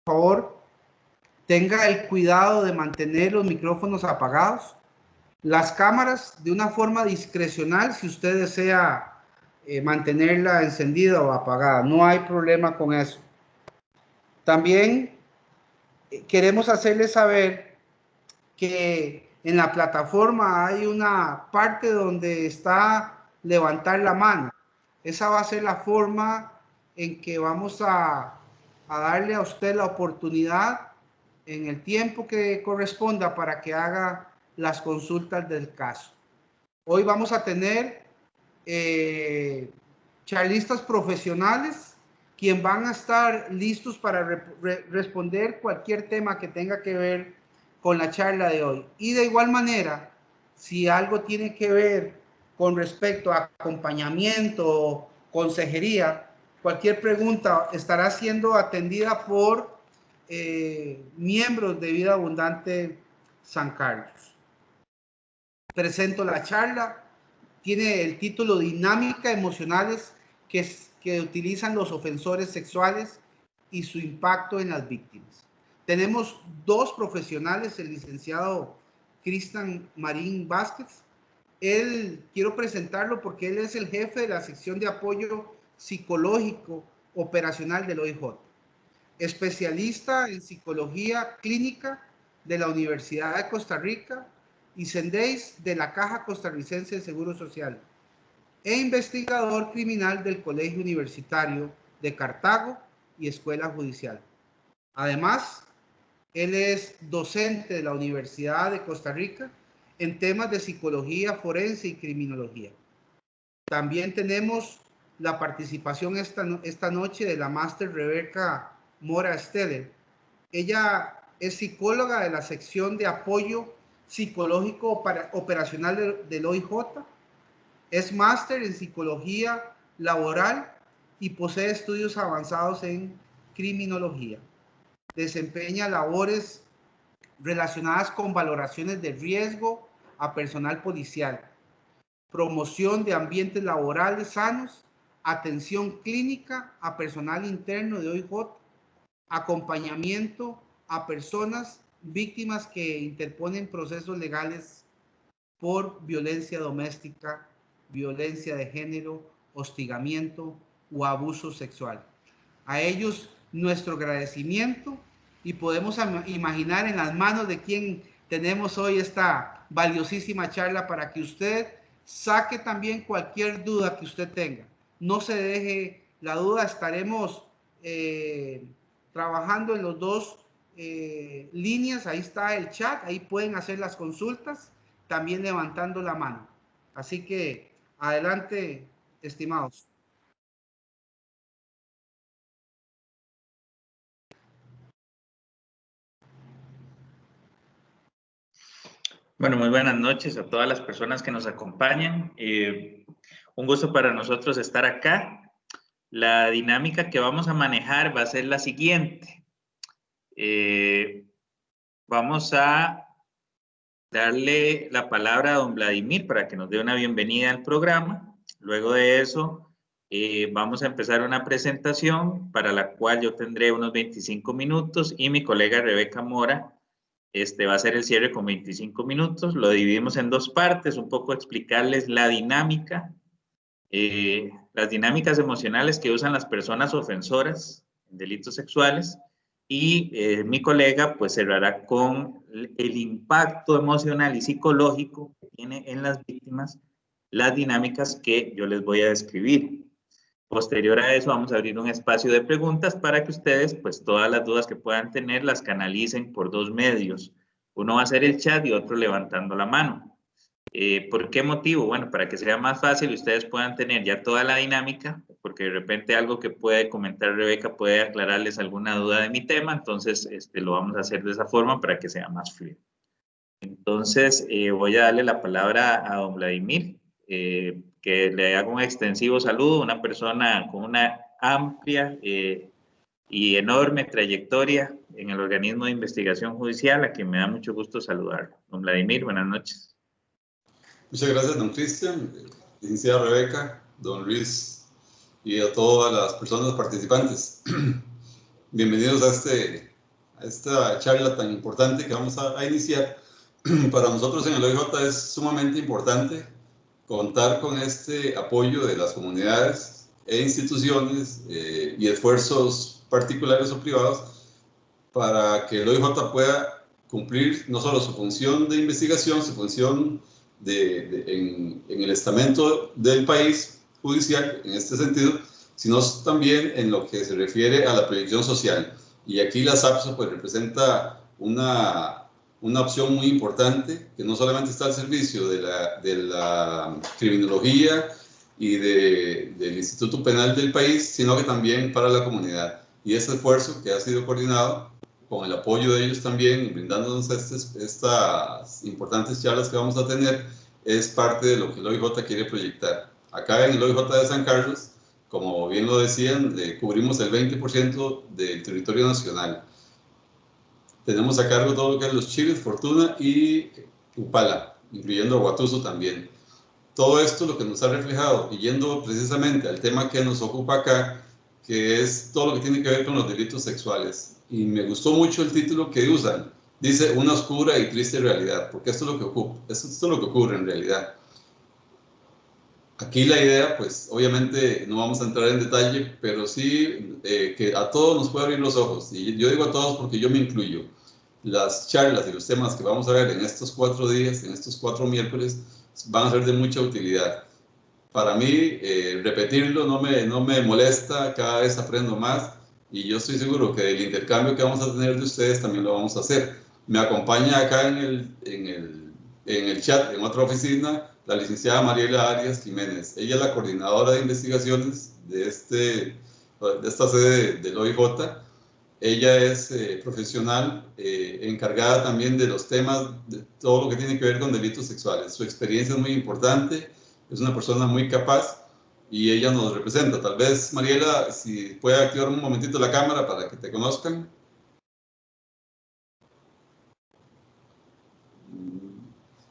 favor, tenga el cuidado de mantener los micrófonos apagados, las cámaras de una forma discrecional si usted desea mantenerla encendida o apagada. No hay problema con eso. También queremos hacerles saber que en la plataforma hay una parte donde está levantar la mano. Esa va a ser la forma en que vamos a darle a usted la oportunidad en el tiempo que corresponda para que haga las consultas del caso. Hoy vamos a tener charlistas profesionales quien van a estar listos para responder cualquier tema que tenga que ver con la charla de hoy. Y de igual manera, si algo tiene que ver con respecto a acompañamiento o consejería, cualquier pregunta estará siendo atendida por miembros de Vida Abundante San Carlos. Presento la charla. Tiene el título Dinámica emocionales que utilizan los ofensores sexuales y su impacto en las víctimas. Tenemos dos profesionales, el licenciado Cristian Marín Vázquez. Quiero presentarlo porque él es el jefe de la sección de apoyo psicológico operacional del OIJ. Especialista en psicología clínica de la Universidad de Costa Rica y Sendeis de la Caja Costarricense de Seguro Social e investigador criminal del Colegio Universitario de Cartago y Escuela Judicial. Además, él es docente de la Universidad de Costa Rica en temas de psicología forense y criminología. También tenemos la participación esta noche de la máster Rebeca Mora Steller. Ella es psicóloga de la sección de apoyo psicológico operacional del OIJ, es máster en psicología laboral y posee estudios avanzados en criminología. Desempeña labores relacionadas con valoraciones de riesgo a personal policial, promoción de ambientes laborales sanos, atención clínica a personal interno de OIJ, acompañamiento a personas víctimas que interponen procesos legales por violencia doméstica, violencia de género, hostigamiento o abuso sexual. A ellos nuestro agradecimiento y podemos imaginar en las manos de quien tenemos hoy esta valiosísima charla para que usted saque también cualquier duda que usted tenga. No se deje la duda, estaremos trabajando en los dos líneas. Ahí está el chat, ahí pueden hacer las consultas, también levantando la mano. Así que adelante, estimados. Bueno, muy buenas noches a todas las personas que nos acompañan. Un gusto para nosotros estar acá. La dinámica que vamos a manejar va a ser la siguiente. Vamos a darle la palabra a don Vladimir para que nos dé una bienvenida al programa. Luego de eso, vamos a empezar una presentación para la cual yo tendré unos 25 minutos y mi colega Rebeca Mora va a ser el cierre con 25 minutos. Lo dividimos en dos partes, un poco explicarles la dinámica, las dinámicas emocionales que usan las personas ofensoras en delitos sexuales, y mi colega pues cerrará con el impacto emocional y psicológico que tiene en las víctimas las dinámicas que yo les voy a describir. Posterior a eso vamos a abrir un espacio de preguntas para que ustedes pues todas las dudas que puedan tener las canalicen por dos medios. Uno va a ser el chat y otro levantando la mano. ¿Por qué motivo? Bueno, para que sea más fácil y ustedes puedan tener ya toda la dinámica, porque de repente algo que puede comentar Rebeca puede aclararles alguna duda de mi tema, entonces lo vamos a hacer de esa forma para que sea más fluido. Entonces, voy a darle la palabra a don Vladimir, que le haga un extensivo saludo, una persona con una amplia y enorme trayectoria en el organismo de investigación judicial, a quien me da mucho gusto saludar. Don Vladimir, buenas noches. Muchas gracias, don Cristian, licenciada Rebeca, don Luis y a todas las personas participantes. Bienvenidos a este esta charla tan importante que vamos a iniciar. Para nosotros en el OIJ es sumamente importante contar con este apoyo de las comunidades e instituciones y esfuerzos particulares o privados para que el OIJ pueda cumplir no solo su función de investigación, su función en el estamento del país judicial, en este sentido, sino también en lo que se refiere a la proyección social. Y aquí la SAPSO pues representa una opción muy importante, que no solamente está al servicio de la criminología y del Instituto Penal del país, sino que también para la comunidad. Y ese esfuerzo que ha sido coordinado con el apoyo de ellos también y brindándonos estas importantes charlas que vamos a tener, es parte de lo que el OIJ quiere proyectar. Acá en el OIJ de San Carlos, como bien lo decían, cubrimos el 20% del territorio nacional. Tenemos a cargo todo lo que es los Chiles, Fortuna y Upala, incluyendo Huatuso también. Todo esto lo que nos ha reflejado, y yendo precisamente al tema que nos ocupa acá, que es todo lo que tiene que ver con los delitos sexuales. Y me gustó mucho el título que usan. Dice, una oscura y triste realidad, porque esto es lo que esto es lo que ocurre en realidad. Aquí la idea, pues obviamente no vamos a entrar en detalle, pero sí que a todos nos puede abrir los ojos. Y yo digo a todos porque yo me incluyo. Las charlas y los temas que vamos a ver en estos 4 días, en estos 4 miércoles, van a ser de mucha utilidad. Para mí, repetirlo no me molesta, cada vez aprendo más y yo estoy seguro que el intercambio que vamos a tener de ustedes también lo vamos a hacer. Me acompaña acá en el chat, en otra oficina, la licenciada Mariela Arias Jiménez. Ella es la coordinadora de investigaciones de esta sede del OIJ. Ella es profesional encargada también de los temas, de todo lo que tiene que ver con delitos sexuales. Su experiencia es muy importante, es una persona muy capaz y ella nos representa. Tal vez, Mariela, si puede activar un momentito la cámara para que te conozcan.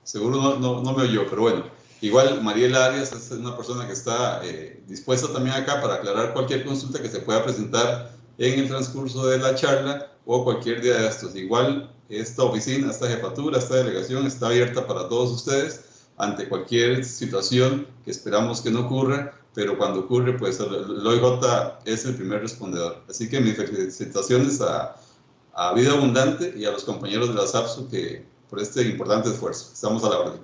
Seguro no me oyó, pero bueno. Igual Mariela Arias es una persona que está dispuesta también acá para aclarar cualquier consulta que se pueda presentar en el transcurso de la charla o cualquier día de estos. Igual esta oficina, esta jefatura, esta delegación está abierta para todos ustedes ante cualquier situación que esperamos que no ocurra, pero cuando ocurre, pues el OIJ es el primer respondedor. Así que mis felicitaciones a Vida Abundante y a los compañeros de la SAPSO por este importante esfuerzo. Estamos a la orden.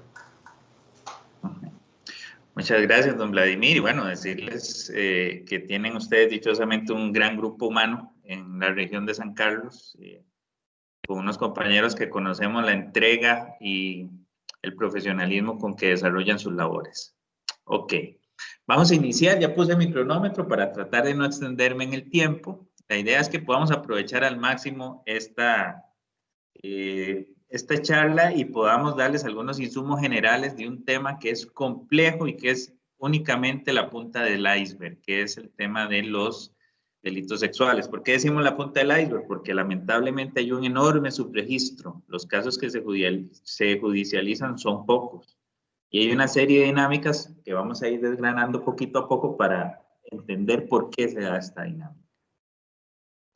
Muchas gracias, don Vladimir. Y bueno, decirles que tienen ustedes dichosamente un gran grupo humano en la región de San Carlos, con unos compañeros que conocemos la entrega y el profesionalismo con que desarrollan sus labores. Ok, vamos a iniciar. Ya puse mi cronómetro para tratar de no extenderme en el tiempo. La idea es que podamos aprovechar al máximo esta charla y podamos darles algunos insumos generales de un tema que es complejo y que es únicamente la punta del iceberg, que es el tema de los delitos sexuales. ¿Por qué decimos la punta del iceberg? Porque lamentablemente hay un enorme subregistro. Los casos que se judicializan son pocos. Y hay una serie de dinámicas que vamos a ir desgranando poquito a poco para entender por qué se da esta dinámica.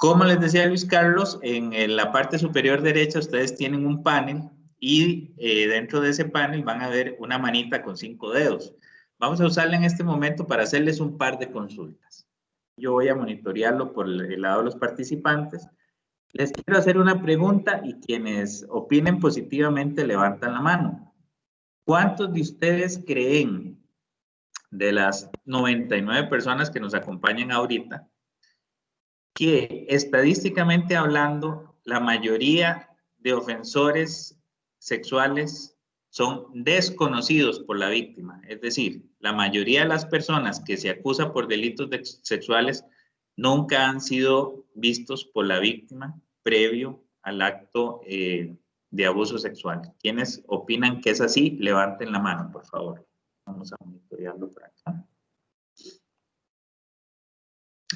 Como les decía Luis Carlos, en la parte superior derecha ustedes tienen un panel y dentro de ese panel van a ver una manita con 5 dedos. Vamos a usarla en este momento para hacerles un par de consultas. Yo voy a monitorearlo por el lado de los participantes. Les quiero hacer una pregunta y quienes opinen positivamente levantan la mano. ¿Cuántos de ustedes creen, de las 99 personas que nos acompañan ahorita, que estadísticamente hablando, la mayoría de ofensores sexuales son desconocidos por la víctima? Es decir, la mayoría de las personas que se acusan por delitos sexuales nunca han sido vistos por la víctima previo al acto de abuso sexual. ¿Quiénes opinan que es así? Levanten la mano, por favor. Vamos a monitorearlo por acá.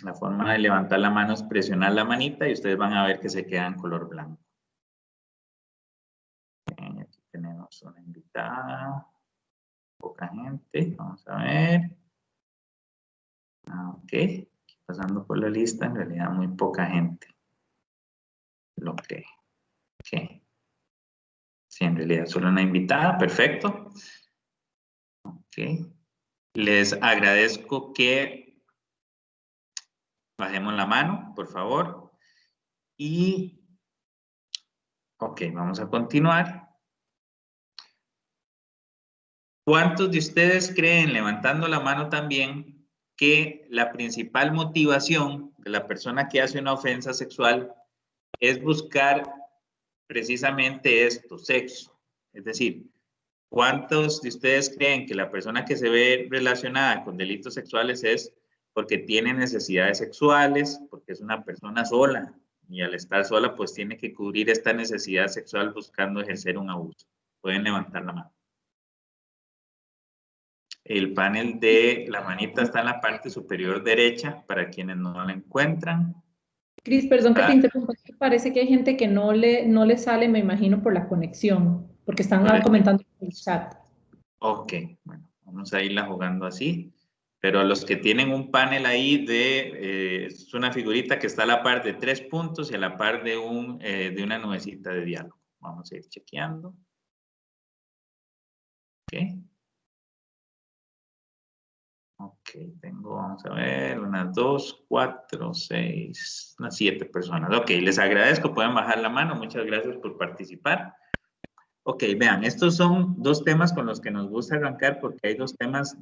La forma de levantar la mano es presionar la manita y ustedes van a ver que se queda en color blanco. Bien, aquí tenemos una invitada. Poca gente. Vamos a ver. Ok. Pasando por la lista, en realidad muy poca gente. lo cree. Ok. Sí, en realidad solo una invitada, perfecto. Ok. Les agradezco que bajemos la mano, por favor. Y, ok, vamos a continuar. ¿Cuántos de ustedes creen, levantando la mano también, que la principal motivación de la persona que hace una ofensa sexual es buscar precisamente esto, sexo? Es decir, ¿cuántos de ustedes creen que la persona que se ve relacionada con delitos sexuales es porque tiene necesidades sexuales, porque es una persona sola y al estar sola pues tiene que cubrir esta necesidad sexual buscando ejercer un abuso? Pueden levantar la mano. El panel de la manita está en la parte superior derecha para quienes no la encuentran. Cris, perdón que te interrumpa. Parece que hay gente que no le sale, me imagino, por la conexión, porque están comentando en el chat. Ok, bueno, vamos a irla jugando así. Pero los que tienen un panel ahí es una figurita que está a la par de 3 puntos y a la par de una nubecita de diálogo. Vamos a ir chequeando. Ok. Ok, tengo, vamos a ver, unas 2, 4, 6, unas 7 personas. Ok, les agradezco, pueden bajar la mano. Muchas gracias por participar. Ok, vean, estos son 2 temas con los que nos gusta arrancar porque hay 2 temas,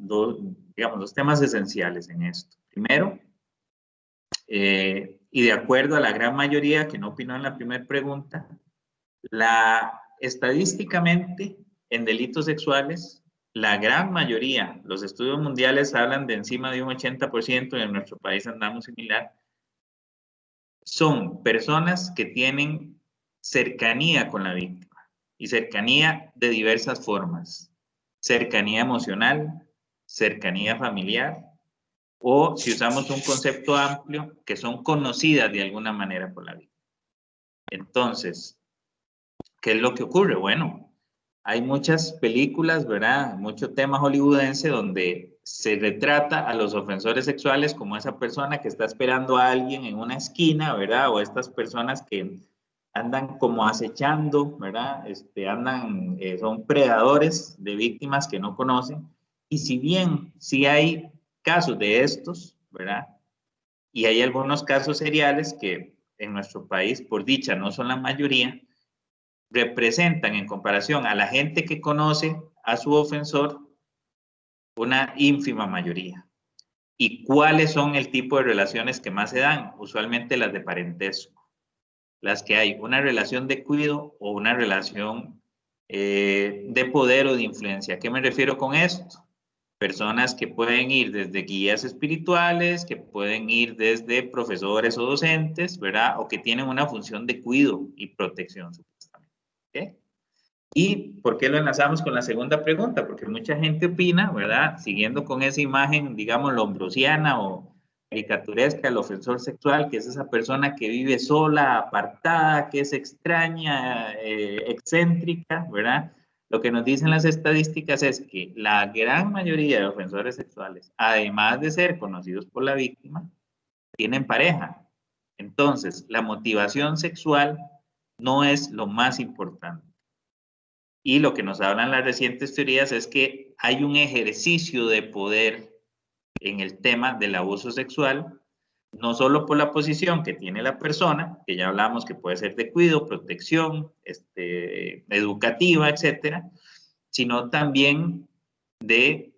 digamos, 2 temas esenciales en esto. Primero, y de acuerdo a la gran mayoría que no opinó en la primera pregunta, estadísticamente en delitos sexuales, la gran mayoría, los estudios mundiales hablan de encima de un 80% y en nuestro país andamos similar, son personas que tienen cercanía con la víctima y cercanía de diversas formas. Cercanía emocional, cercanía familiar o, si usamos un concepto amplio, que son conocidas de alguna manera por la víctima. Entonces, ¿qué es lo que ocurre? Bueno, hay muchas películas, ¿verdad? Mucho tema hollywoodense donde se retrata a los ofensores sexuales como esa persona que está esperando a alguien en una esquina, ¿verdad? O estas personas que andan como acechando, ¿verdad? Son predadores de víctimas que no conocen. Y si bien sí hay casos de estos, ¿verdad? Y hay algunos casos seriales que en nuestro país, por dicha, no son la mayoría, representan en comparación a la gente que conoce a su ofensor una ínfima mayoría. ¿Y cuáles son el tipo de relaciones que más se dan? Usualmente las de parentesco, las que hay una relación de cuidado o una relación de poder o de influencia. ¿A qué me refiero con esto? Personas que pueden ir desde guías espirituales, que pueden ir desde profesores o docentes, ¿verdad? O que tienen una función de cuidado y protección, supuestamente. ¿Okay? ¿Y por qué lo enlazamos con la segunda pregunta? Porque mucha gente opina, ¿verdad? Siguiendo con esa imagen, digamos, lombrosiana o caricaturesca del ofensor sexual, que es esa persona que vive sola, apartada, que es extraña, excéntrica, ¿verdad? Lo que nos dicen las estadísticas es que la gran mayoría de ofensores sexuales, además de ser conocidos por la víctima, tienen pareja. Entonces, la motivación sexual no es lo más importante. Y lo que nos hablan las recientes teorías es que hay un ejercicio de poder en el tema del abuso sexual, no solo por la posición que tiene la persona, que ya hablamos que puede ser de cuidado, protección, educativa, etcétera, sino también de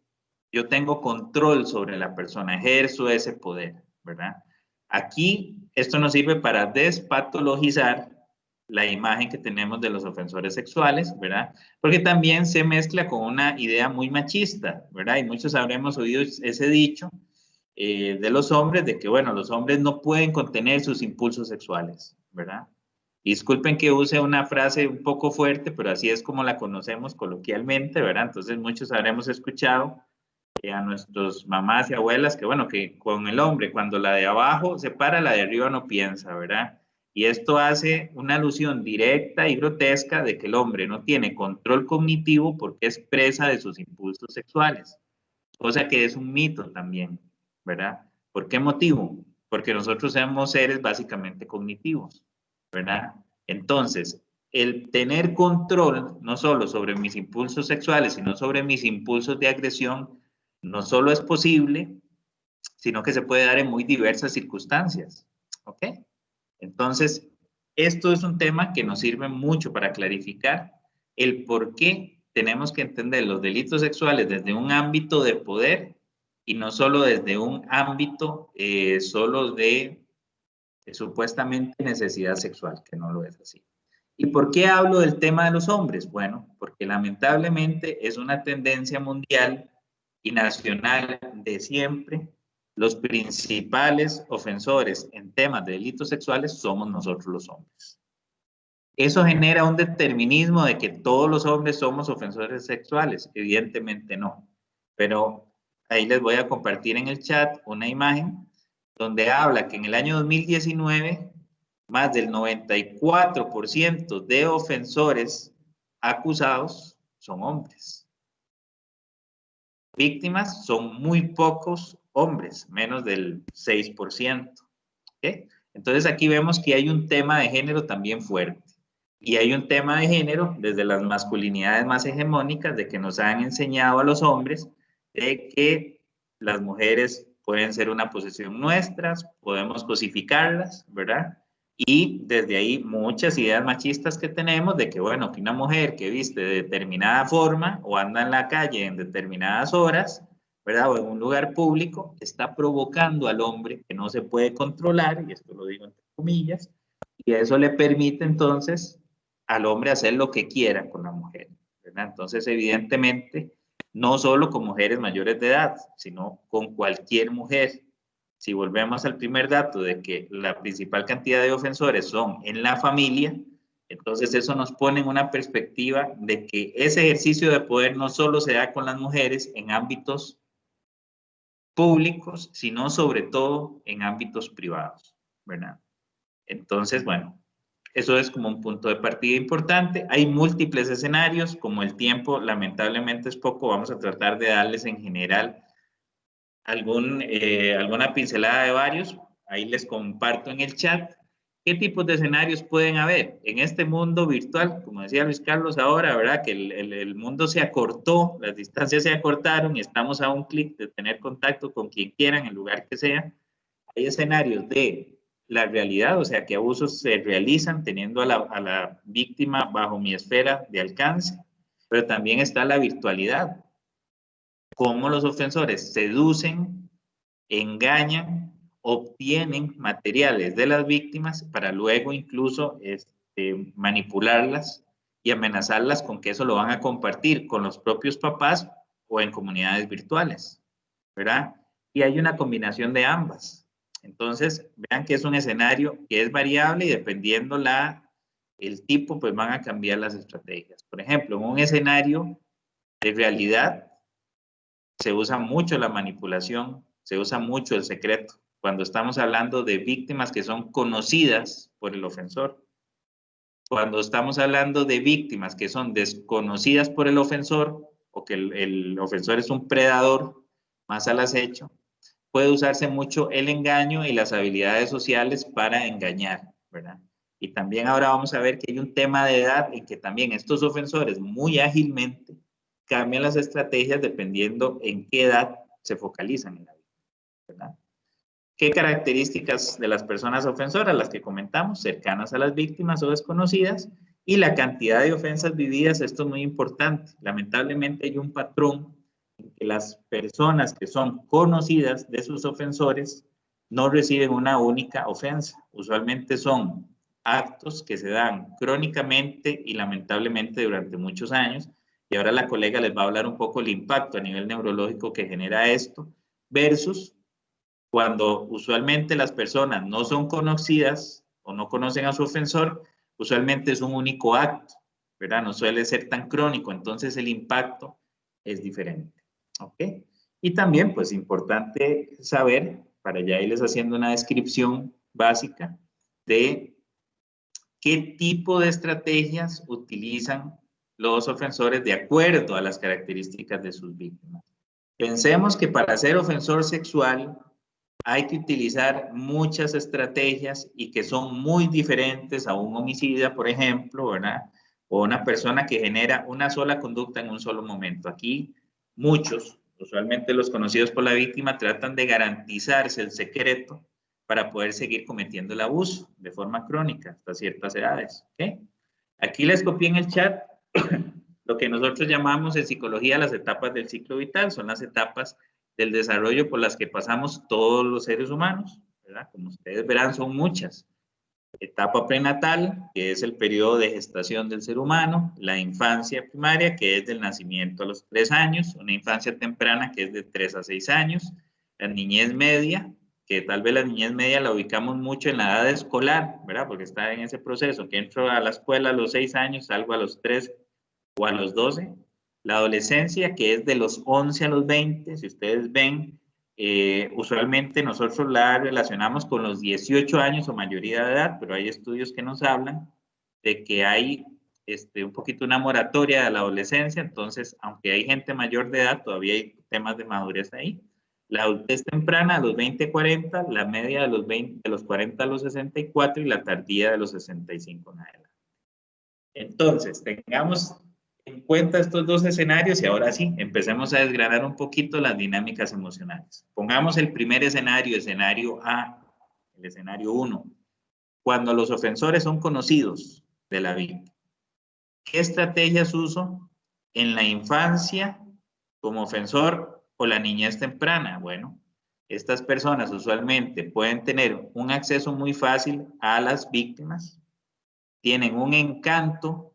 yo tengo control sobre la persona, ejerzo ese poder, ¿verdad? Aquí esto nos sirve para despatologizar la imagen que tenemos de los ofensores sexuales, ¿verdad? Porque también se mezcla con una idea muy machista, ¿verdad? Y muchos habremos oído ese dicho de los hombres, de que, bueno, los hombres no pueden contener sus impulsos sexuales, ¿verdad? Disculpen que use una frase un poco fuerte, pero así es como la conocemos coloquialmente, ¿verdad? Entonces muchos habremos escuchado a nuestros mamás y abuelas que, bueno, que con el hombre, cuando la de abajo se para, la de arriba no piensa, ¿verdad? Y esto hace una alusión directa y grotesca de que el hombre no tiene control cognitivo porque es presa de sus impulsos sexuales, cosa que es un mito también, ¿verdad? ¿Por qué motivo? Porque nosotros somos seres básicamente cognitivos, ¿verdad? Entonces, el tener control no solo sobre mis impulsos sexuales, sino sobre mis impulsos de agresión, no solo es posible, sino que se puede dar en muy diversas circunstancias. ¿Ok? Entonces, esto es un tema que nos sirve mucho para clarificar el por qué tenemos que entender los delitos sexuales desde un ámbito de poder y no solo desde un ámbito solo de supuestamente necesidad sexual, que no lo es así. ¿Y por qué hablo del tema de los hombres? Bueno, porque lamentablemente es una tendencia mundial y nacional de siempre. Los principales ofensores en temas de delitos sexuales somos nosotros los hombres. ¿Eso genera un determinismo de que todos los hombres somos ofensores sexuales? Evidentemente no. Pero ahí les voy a compartir en el chat una imagen donde habla que en el año 2019 más del 94% de ofensores acusados son hombres. Víctimas son muy pocos hombres, menos del 6%. ¿Okay? Entonces aquí vemos que hay un tema de género también fuerte. Y hay un tema de género desde las masculinidades más hegemónicas de que nos han enseñado a los hombres de que las mujeres pueden ser una posesión nuestra, podemos cosificarlas, ¿verdad? Y desde ahí muchas ideas machistas que tenemos de que, bueno, que una mujer que viste de determinada forma o anda en la calle en determinadas horas, ¿verdad? O en un lugar público, está provocando al hombre que no se puede controlar, y esto lo digo entre comillas, y eso le permite entonces al hombre hacer lo que quiera con la mujer, ¿verdad? Entonces, evidentemente, no solo con mujeres mayores de edad, sino con cualquier mujer. Si volvemos al primer dato de que la principal cantidad de ofensores son en la familia, entonces eso nos pone en una perspectiva de que ese ejercicio de poder no solo se da con las mujeres en ámbitos públicos, sino sobre todo en ámbitos privados, ¿verdad? Entonces, bueno, eso es como un punto de partida importante. Hay múltiples escenarios, como el tiempo lamentablemente es poco, vamos a tratar de darles en general alguna pincelada de varios. Ahí les comparto en el chat qué tipos de escenarios pueden haber en este mundo virtual. Como decía Luis Carlos ahora, ¿verdad? Que el mundo se acortó, las distancias se acortaron y estamos a un clic de tener contacto con quien quiera en el lugar que sea. Hay escenarios de la realidad, o sea, que abusos se realizan teniendo a la víctima bajo mi esfera de alcance, pero también está la virtualidad, cómo los ofensores seducen, engañan, obtienen materiales de las víctimas para luego incluso manipularlas y amenazarlas con que eso lo van a compartir con los propios papás o en comunidades virtuales, ¿verdad? Y hay una combinación de ambas. Entonces, vean que es un escenario que es variable y dependiendo el tipo, pues van a cambiar las estrategias. Por ejemplo, en un escenario de realidad, se usa mucho la manipulación, se usa mucho el secreto, cuando estamos hablando de víctimas que son conocidas por el ofensor. Cuando estamos hablando de víctimas que son desconocidas por el ofensor, o que el ofensor es un predador más al acecho, puede usarse mucho el engaño y las habilidades sociales para engañar, ¿verdad? Y también ahora vamos a ver que hay un tema de edad en que también estos ofensores muy ágilmente cambian las estrategias dependiendo en qué edad se focalizan en la vida, ¿verdad? ¿Qué características de las personas ofensoras? Las que comentamos, cercanas a las víctimas o desconocidas, y la cantidad de ofensas vividas. Esto es muy importante. Lamentablemente hay un patrón en que las personas que son conocidas de sus ofensores no reciben una única ofensa. Usualmente son actos que se dan crónicamente y lamentablemente durante muchos años. Y ahora la colega les va a hablar un poco el impacto a nivel neurológico que genera esto, versus cuando usualmente las personas no son conocidas o no conocen a su ofensor, usualmente es un único acto, ¿verdad? No suele ser tan crónico, entonces el impacto es diferente, ¿ok? Y también, pues, importante saber, para ya irles haciendo una descripción básica de qué tipo de estrategias utilizan los ofensores de acuerdo a las características de sus víctimas. Pensemos que para ser ofensor sexual hay que utilizar muchas estrategias y que son muy diferentes a un homicida, por ejemplo, ¿verdad? O una persona que genera una sola conducta en un solo momento. Aquí muchos, usualmente los conocidos por la víctima, tratan de garantizarse el secreto para poder seguir cometiendo el abuso de forma crónica hasta ciertas edades. ¿Okay? Aquí les copié en el chat lo que nosotros llamamos en psicología las etapas del ciclo vital. Son las etapas del desarrollo por las que pasamos todos los seres humanos, ¿verdad? Como ustedes verán, son muchas. Etapa prenatal, que es el periodo de gestación del ser humano, la infancia primaria, que es del nacimiento a los 3 años, una infancia temprana, que es de 3 a 6 años, la niñez media, que tal vez la niñez media la ubicamos mucho en la edad escolar, ¿verdad? Porque está en ese proceso, que entro a la escuela a los 6 años, salgo a los 3 o a los 12, la adolescencia, que es de los 11 a los 20, si ustedes ven, usualmente nosotros la relacionamos con los 18 años o mayoría de edad, pero hay estudios que nos hablan de que hay un poquito una moratoria de la adolescencia, entonces, aunque hay gente mayor de edad, todavía hay temas de madurez ahí. La adultez temprana a los 20-40, la media de los 40 a los 64 y la tardía de los 65 en adelante. Entonces, tengamos en cuenta estos dos escenarios y ahora sí, empecemos a desgranar un poquito las dinámicas emocionales. Pongamos el primer escenario, escenario A, el escenario 1. Cuando los ofensores son conocidos de la víctima. ¿Qué estrategias uso en la infancia como ofensor o la niñez temprana? Bueno, estas personas usualmente pueden tener un acceso muy fácil a las víctimas, tienen un encanto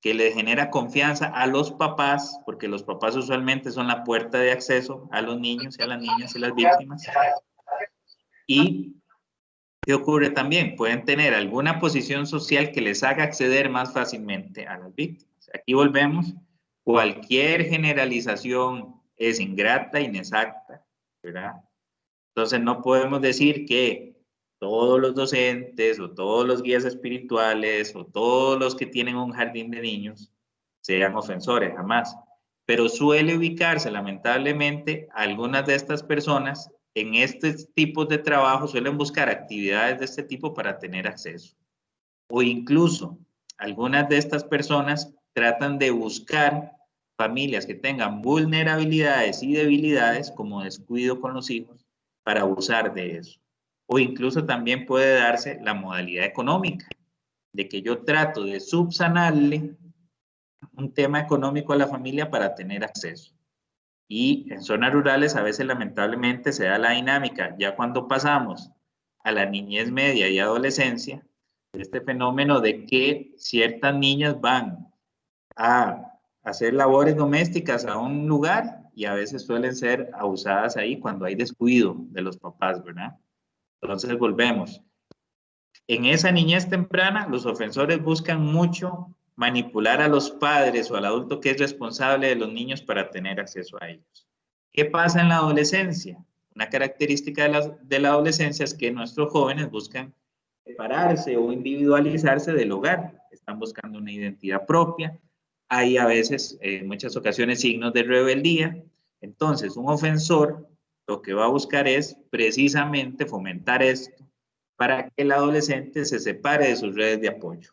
que le genera confianza a los papás, porque los papás usualmente son la puerta de acceso a los niños y a las niñas y las víctimas. Y ¿qué ocurre también? Pueden tener alguna posición social que les haga acceder más fácilmente a las víctimas. Aquí volvemos, cualquier generalización es ingrata, inexacta, ¿verdad? Entonces no podemos decir que todos los docentes o todos los guías espirituales o todos los que tienen un jardín de niños sean ofensores, jamás. Pero suele ubicarse, lamentablemente, algunas de estas personas en estos tipos de trabajo suelen buscar actividades de este tipo para tener acceso. O incluso, algunas de estas personas tratan de buscar familias que tengan vulnerabilidades y debilidades como descuido con los hijos para abusar de eso. O incluso también puede darse la modalidad económica, de que yo trato de subsanarle un tema económico a la familia para tener acceso. Y en zonas rurales a veces lamentablemente se da la dinámica, ya cuando pasamos a la niñez media y adolescencia, este fenómeno de que ciertas niñas van a hacer labores domésticas a un lugar y a veces suelen ser abusadas ahí cuando hay descuido de los papás, ¿verdad? Entonces volvemos. En esa niñez temprana, los ofensores buscan mucho manipular a los padres o al adulto que es responsable de los niños para tener acceso a ellos. ¿Qué pasa en la adolescencia? Una característica de la adolescencia es que nuestros jóvenes buscan separarse o individualizarse del hogar. Están buscando una identidad propia. Hay a veces, en muchas ocasiones, signos de rebeldía. Entonces, un ofensor lo que va a buscar es precisamente fomentar esto para que el adolescente se separe de sus redes de apoyo.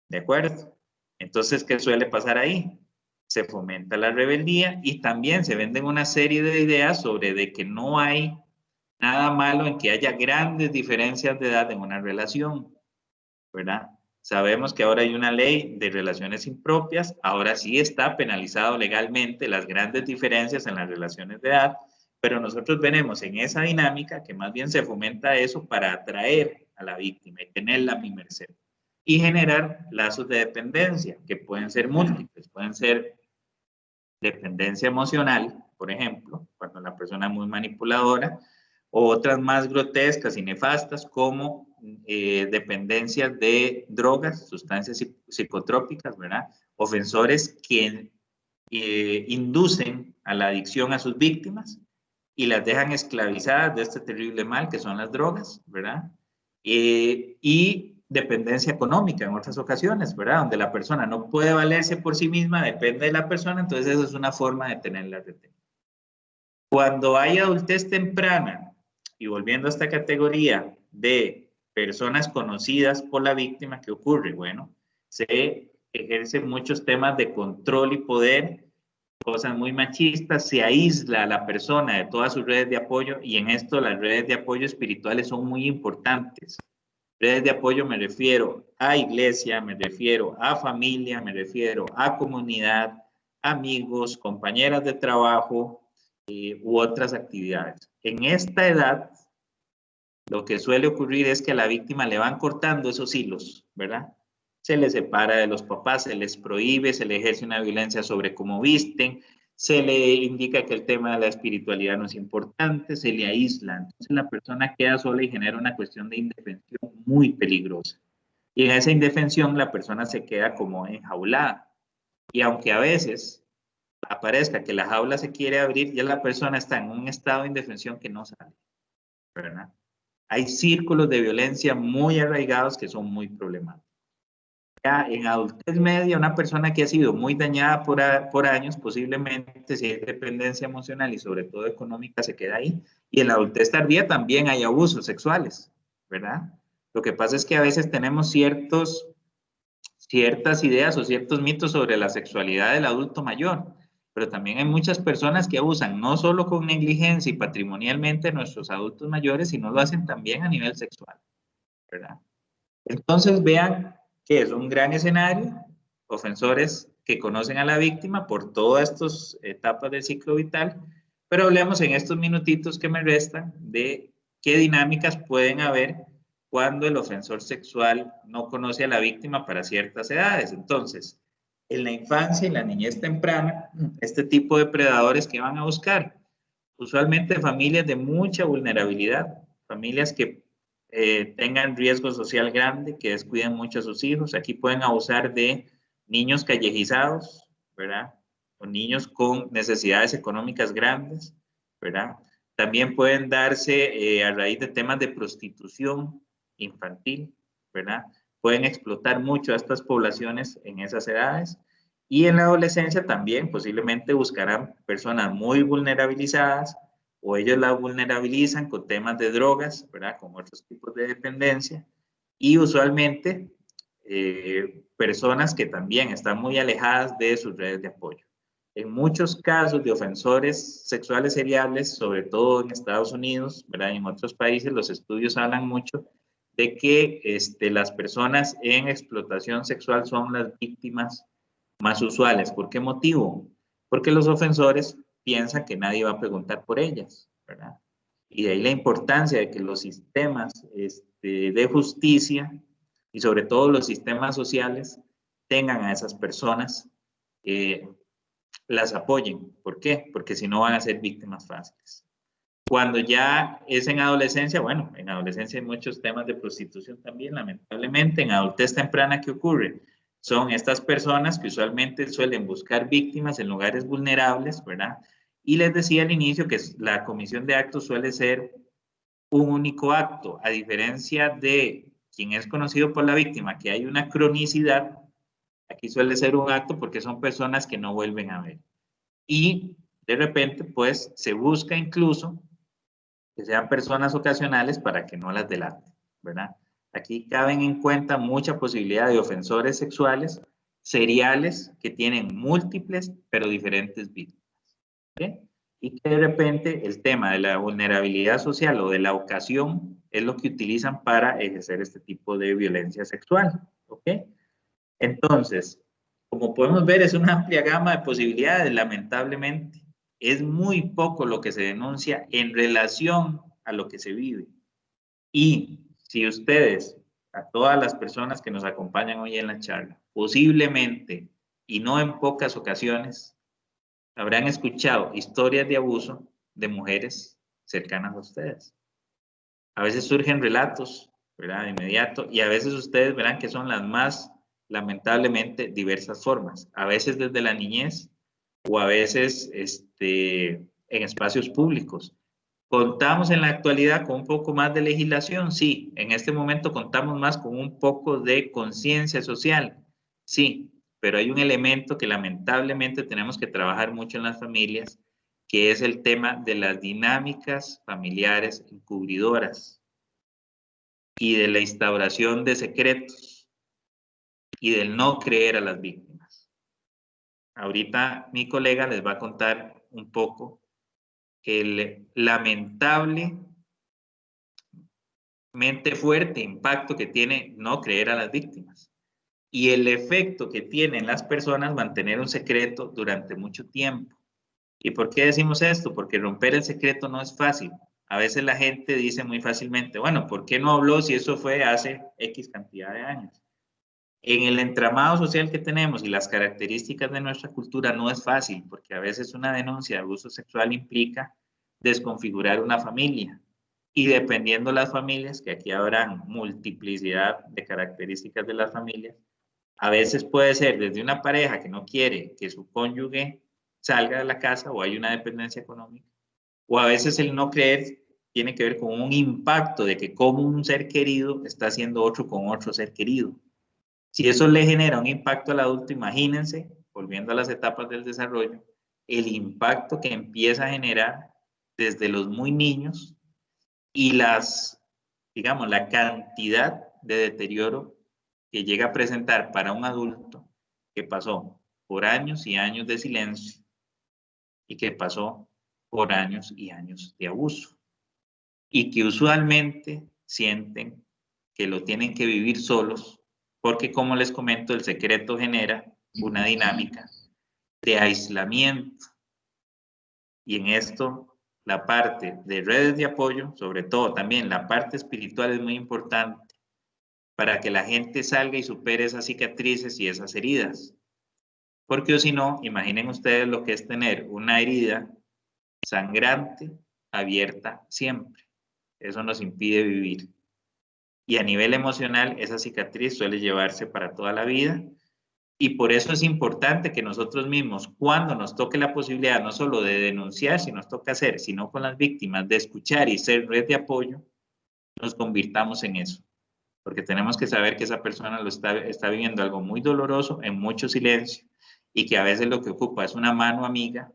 ¿De acuerdo? Entonces, ¿qué suele pasar ahí? Se fomenta la rebeldía y también se venden una serie de ideas sobre de que no hay nada malo en que haya grandes diferencias de edad en una relación, ¿verdad? Sabemos que ahora hay una ley de relaciones impropias, ahora sí está penalizado legalmente las grandes diferencias en las relaciones de edad, pero nosotros veremos en esa dinámica que más bien se fomenta eso para atraer a la víctima y tenerla a mi merced y generar lazos de dependencia que pueden ser múltiples, pueden ser dependencia emocional, por ejemplo, cuando la persona es muy manipuladora, o otras más grotescas y nefastas como dependencias de drogas, sustancias psicotrópicas, ¿verdad? Ofensores que inducen a la adicción a sus víctimas y las dejan esclavizadas de este terrible mal que son las drogas, ¿verdad? Y dependencia económica en otras ocasiones, ¿verdad? Donde la persona no puede valerse por sí misma, depende de la persona, entonces esa es una forma de tenerla retenida. Cuando hay adultez temprana, y volviendo a esta categoría de personas conocidas por la víctima, ¿qué ocurre? Bueno, se ejercen muchos temas de control y poder, cosas muy machistas, se aísla a la persona de todas sus redes de apoyo, y en esto las redes de apoyo espirituales son muy importantes. Redes de apoyo me refiero a iglesia, me refiero a familia, me refiero a comunidad, amigos, compañeras de trabajo u otras actividades. En esta edad, lo que suele ocurrir es que a la víctima le van cortando esos hilos, ¿verdad? Se le separa de los papás, se les prohíbe, se le ejerce una violencia sobre cómo visten, se le indica que el tema de la espiritualidad no es importante, se le aísla. Entonces la persona queda sola y genera una cuestión de indefensión muy peligrosa. Y en esa indefensión la persona se queda como enjaulada. Y aunque a veces aparezca que la jaula se quiere abrir, ya la persona está en un estado de indefensión que no sale, ¿verdad? Hay círculos de violencia muy arraigados que son muy problemáticos. Ya en adultez media, una persona que ha sido muy dañada por años, posiblemente si hay dependencia emocional y sobre todo económica, se queda ahí. Y en la adultez tardía también hay abusos sexuales, ¿verdad? Lo que pasa es que a veces tenemos ciertas ideas o ciertos mitos sobre la sexualidad del adulto mayor, pero también hay muchas personas que abusan no solo con negligencia y patrimonialmente de nuestros adultos mayores, sino lo hacen también a nivel sexual, ¿verdad? Entonces vean que es un gran escenario, ofensores que conocen a la víctima por todas estas etapas del ciclo vital, pero hablemos en estos minutitos que me restan de qué dinámicas pueden haber cuando el ofensor sexual no conoce a la víctima para ciertas edades. Entonces, en la infancia y la niñez temprana, este tipo de predadores que van a buscar, usualmente familias de mucha vulnerabilidad, familias que tengan riesgo social grande, que descuiden mucho a sus hijos. Aquí pueden abusar de niños callejizados, ¿verdad? O niños con necesidades económicas grandes, ¿verdad? También pueden darse a raíz de temas de prostitución infantil, ¿verdad? Pueden explotar mucho a estas poblaciones en esas edades. Y en la adolescencia también posiblemente buscarán personas muy vulnerabilizadas, o ellos la vulnerabilizan con temas de drogas, ¿verdad? Con otros tipos de dependencia, y usualmente personas que también están muy alejadas de sus redes de apoyo. En muchos casos de ofensores sexuales seriales, sobre todo en Estados Unidos, ¿verdad? Y en otros países, los estudios hablan mucho de que las personas en explotación sexual son las víctimas más usuales. ¿Por qué motivo? Porque los ofensores piensan que nadie va a preguntar por ellas, ¿verdad? Y de ahí la importancia de que los sistemas de justicia y sobre todo los sistemas sociales tengan a esas personas, las apoyen. ¿Por qué? Porque si no van a ser víctimas fáciles. Cuando ya es en adolescencia, bueno, en adolescencia hay muchos temas de prostitución también, lamentablemente. En adultez temprana, ¿qué ocurre? Son estas personas que usualmente suelen buscar víctimas en lugares vulnerables, ¿verdad? Y les decía al inicio que la comisión de actos suele ser un único acto, a diferencia de quien es conocido por la víctima, que hay una cronicidad, aquí suele ser un acto porque son personas que no vuelven a ver. Y de repente, pues, se busca incluso que sean personas ocasionales para que no las delaten, ¿verdad? Aquí caben en cuenta mucha posibilidad de ofensores sexuales seriales que tienen múltiples pero diferentes víctimas, ¿okay? Y que de repente el tema de la vulnerabilidad social o de la ocasión es lo que utilizan para ejercer este tipo de violencia sexual, ¿ok? Entonces, como podemos ver, es una amplia gama de posibilidades, lamentablemente. Es muy poco lo que se denuncia en relación a lo que se vive. Y si ustedes, a todas las personas que nos acompañan hoy en la charla, posiblemente, y no en pocas ocasiones, habrán escuchado historias de abuso de mujeres cercanas a ustedes. A veces surgen relatos, ¿verdad? De inmediato, y a veces ustedes verán que son las más, lamentablemente, diversas formas. A veces desde la niñez o a veces en espacios públicos. ¿Contamos en la actualidad con un poco más de legislación? Sí. En este momento contamos más con un poco de conciencia social. Sí. Pero hay un elemento que lamentablemente tenemos que trabajar mucho en las familias, que es el tema de las dinámicas familiares encubridoras y de la instauración de secretos y del no creer a las víctimas. Ahorita mi colega les va a contar un poco el lamentablemente fuerte impacto que tiene no creer a las víctimas y el efecto que tiene en las personas mantener un secreto durante mucho tiempo. ¿Y por qué decimos esto? Porque romper el secreto no es fácil. A veces la gente dice muy fácilmente, bueno, ¿por qué no habló si eso fue hace X cantidad de años? En el entramado social que tenemos y las características de nuestra cultura no es fácil, porque a veces una denuncia de abuso sexual implica desconfigurar una familia. Y dependiendo de las familias, que aquí habrán multiplicidad de características de las familias, a veces puede ser desde una pareja que no quiere que su cónyuge salga de la casa o hay una dependencia económica, o a veces el no creer tiene que ver con un impacto de que como un ser querido está haciendo otro con otro ser querido. Si eso le genera un impacto al adulto, imagínense, volviendo a las etapas del desarrollo, el impacto que empieza a generar desde los muy niños y digamos, la cantidad de deterioro que llega a presentar para un adulto que pasó por años y años de silencio y que pasó por años y años de abuso y que usualmente sienten que lo tienen que vivir solos porque, como les comento, el secreto genera una dinámica de aislamiento y en esto la parte de redes de apoyo, sobre todo también la parte espiritual es muy importante para que la gente salga y supere esas cicatrices y esas heridas. Porque o si no, imaginen ustedes lo que es tener una herida sangrante, abierta siempre. Eso nos impide vivir. Y a nivel emocional, esa cicatriz suele llevarse para toda la vida. Y por eso es importante que nosotros mismos, cuando nos toque la posibilidad no solo de denunciar, si nos toca hacer, sino con las víctimas, de escuchar y ser red de apoyo, nos convirtamos en eso. Porque tenemos que saber que esa persona está viviendo algo muy doloroso, en mucho silencio, y que a veces lo que ocupa es una mano amiga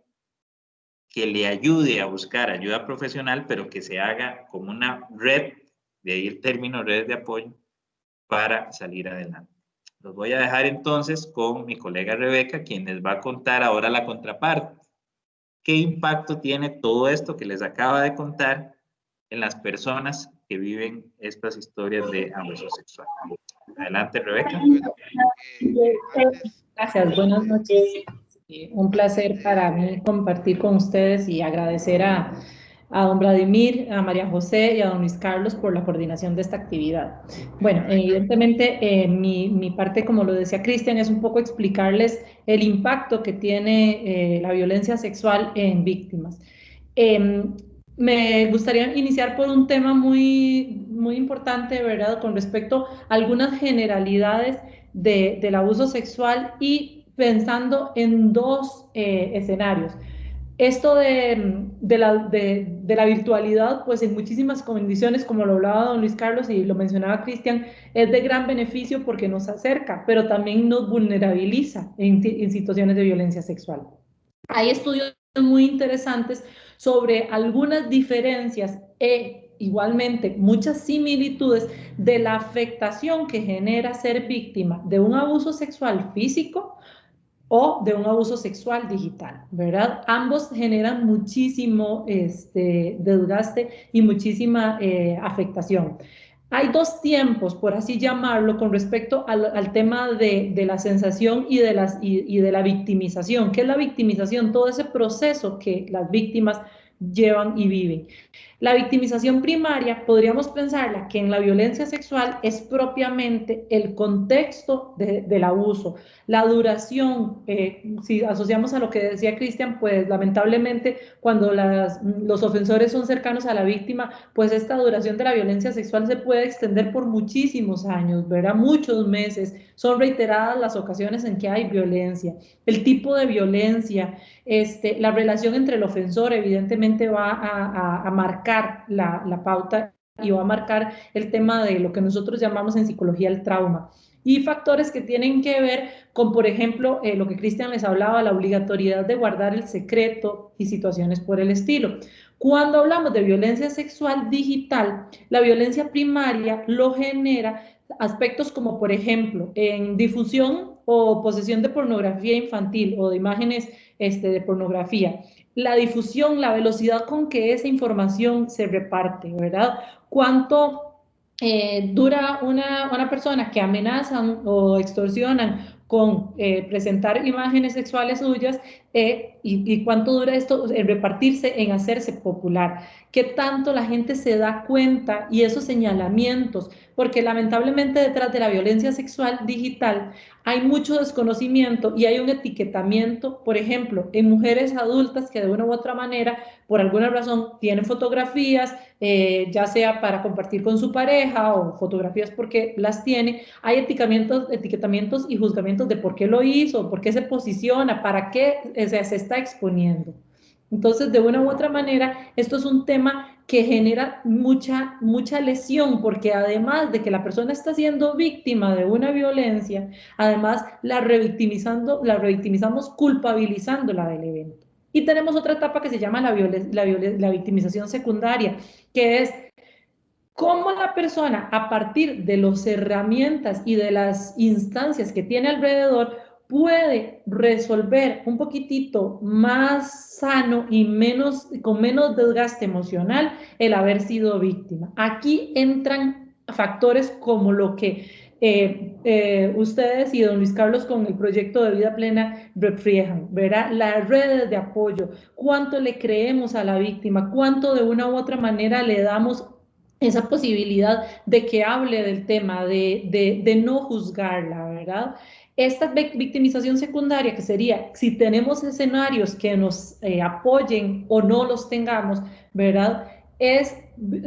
que le ayude a buscar ayuda profesional, pero que se haga como una red, de ahí el término redes de apoyo, para salir adelante. Los voy a dejar entonces con mi colega Rebeca, quien les va a contar ahora la contraparte. ¿Qué impacto tiene todo esto que les acaba de contar en las personas que viven estas historias de abuso sexual? Adelante, Rebeca. Gracias, buenas noches. Un placer para mí compartir con ustedes y agradecer a don Vladimir, a María José y a don Luis Carlos por la coordinación de esta actividad. Bueno, evidentemente mi parte, como lo decía Cristian, es un poco explicarles el impacto que tiene la violencia sexual en víctimas. Me gustaría iniciar por un tema muy importante, ¿verdad?, con respecto a algunas generalidades del abuso sexual y pensando en dos escenarios. Esto de la virtualidad, pues en muchísimas condiciones, como lo hablaba don Luis Carlos y lo mencionaba Cristian, es de gran beneficio porque nos acerca, pero también nos vulnerabiliza en situaciones de violencia sexual. Hay estudios muy interesantes sobre algunas diferencias e igualmente muchas similitudes de la afectación que genera ser víctima de un abuso sexual físico o de un abuso sexual digital, ¿verdad? Ambos generan muchísimo desgaste y muchísima afectación. Hay dos tiempos, por así llamarlo, con respecto al tema de la sensación y de la victimización. ¿Qué es la victimización? Todo ese proceso que las víctimas llevan y viven. La victimización primaria podríamos pensarla que en la violencia sexual es propiamente el contexto del abuso, la duración. Si asociamos a lo que decía Cristian, pues lamentablemente cuando los ofensores son cercanos a la víctima, pues esta duración de la violencia sexual se puede extender por muchísimos años, ¿verdad? Muchos meses. Son reiteradas las ocasiones en que hay violencia. El tipo de violencia, la relación entre el ofensor evidentemente va a marcar la pauta y va a marcar el tema de lo que nosotros llamamos en psicología el trauma. y factores que tienen que ver con, por ejemplo, lo que Cristian les hablaba, la obligatoriedad de guardar el secreto y situaciones por el estilo. Cuando hablamos de violencia sexual digital, la violencia primaria lo genera aspectos como, por ejemplo, en difusión o posesión de pornografía infantil o de imágenes de pornografía. La difusión, la velocidad con que esa información se reparte, ¿verdad? ¿Cuánto dura una persona que amenazan o extorsionan con presentar imágenes sexuales suyas y cuánto dura esto en repartirse, en hacerse popular? ¿Qué tanto la gente se da cuenta y esos señalamientos? Porque lamentablemente detrás de la violencia sexual digital hay mucho desconocimiento y hay un etiquetamiento, por ejemplo, en mujeres adultas que de una u otra manera, por alguna razón, tienen fotografías, ya sea para compartir con su pareja o fotografías porque las tiene. Hay etiquetamientos y juzgamientos de por qué lo hizo, por qué se posiciona, para qué se está exponiendo. Entonces, de una u otra manera, esto es un tema que genera mucha lesión, porque además de que la persona está siendo víctima de una violencia, además la revictimizamos culpabilizándola del evento. Y tenemos otra etapa que se llama la victimización secundaria, que es cómo la persona, a partir de las herramientas y de las instancias que tiene alrededor, puede resolver un poquitito más sano y con menos desgaste emocional el haber sido víctima. Aquí entran factores como lo que ustedes y don Luis Carlos con el proyecto de Vida Plena reflejan, ¿verdad? Las redes de apoyo, cuánto le creemos a la víctima, cuánto de una u otra manera le damos esa posibilidad de que hable del tema, de no juzgarla, ¿verdad? Esta victimización secundaria, que sería si tenemos escenarios que nos apoyen o no los tengamos, ¿verdad? Es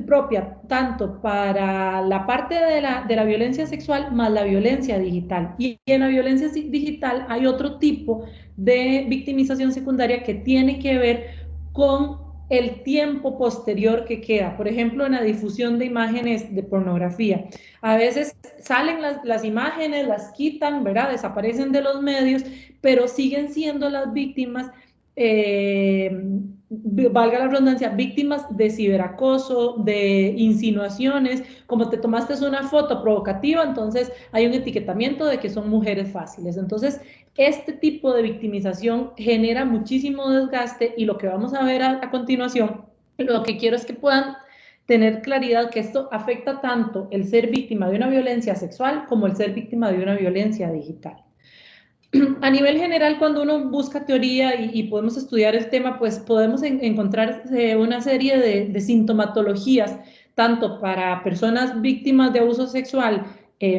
propia tanto para la parte de la violencia sexual más la violencia digital. Y en la violencia digital hay otro tipo de victimización secundaria que tiene que ver con el tiempo posterior que queda, por ejemplo, en la difusión de imágenes de pornografía. A veces salen las imágenes, las quitan, ¿verdad? Desaparecen de los medios, pero siguen siendo las víctimas, valga la redundancia, víctimas de ciberacoso, de insinuaciones, como te tomaste una foto provocativa, entonces hay un etiquetamiento de que son mujeres fáciles. Entonces, este tipo de victimización genera muchísimo desgaste y lo que vamos a ver a continuación, lo que quiero es que puedan tener claridad que esto afecta tanto el ser víctima de una violencia sexual como el ser víctima de una violencia digital. A nivel general, cuando uno busca teoría y podemos estudiar el tema, pues podemos encontrar una serie de sintomatologías, tanto para personas víctimas de abuso sexual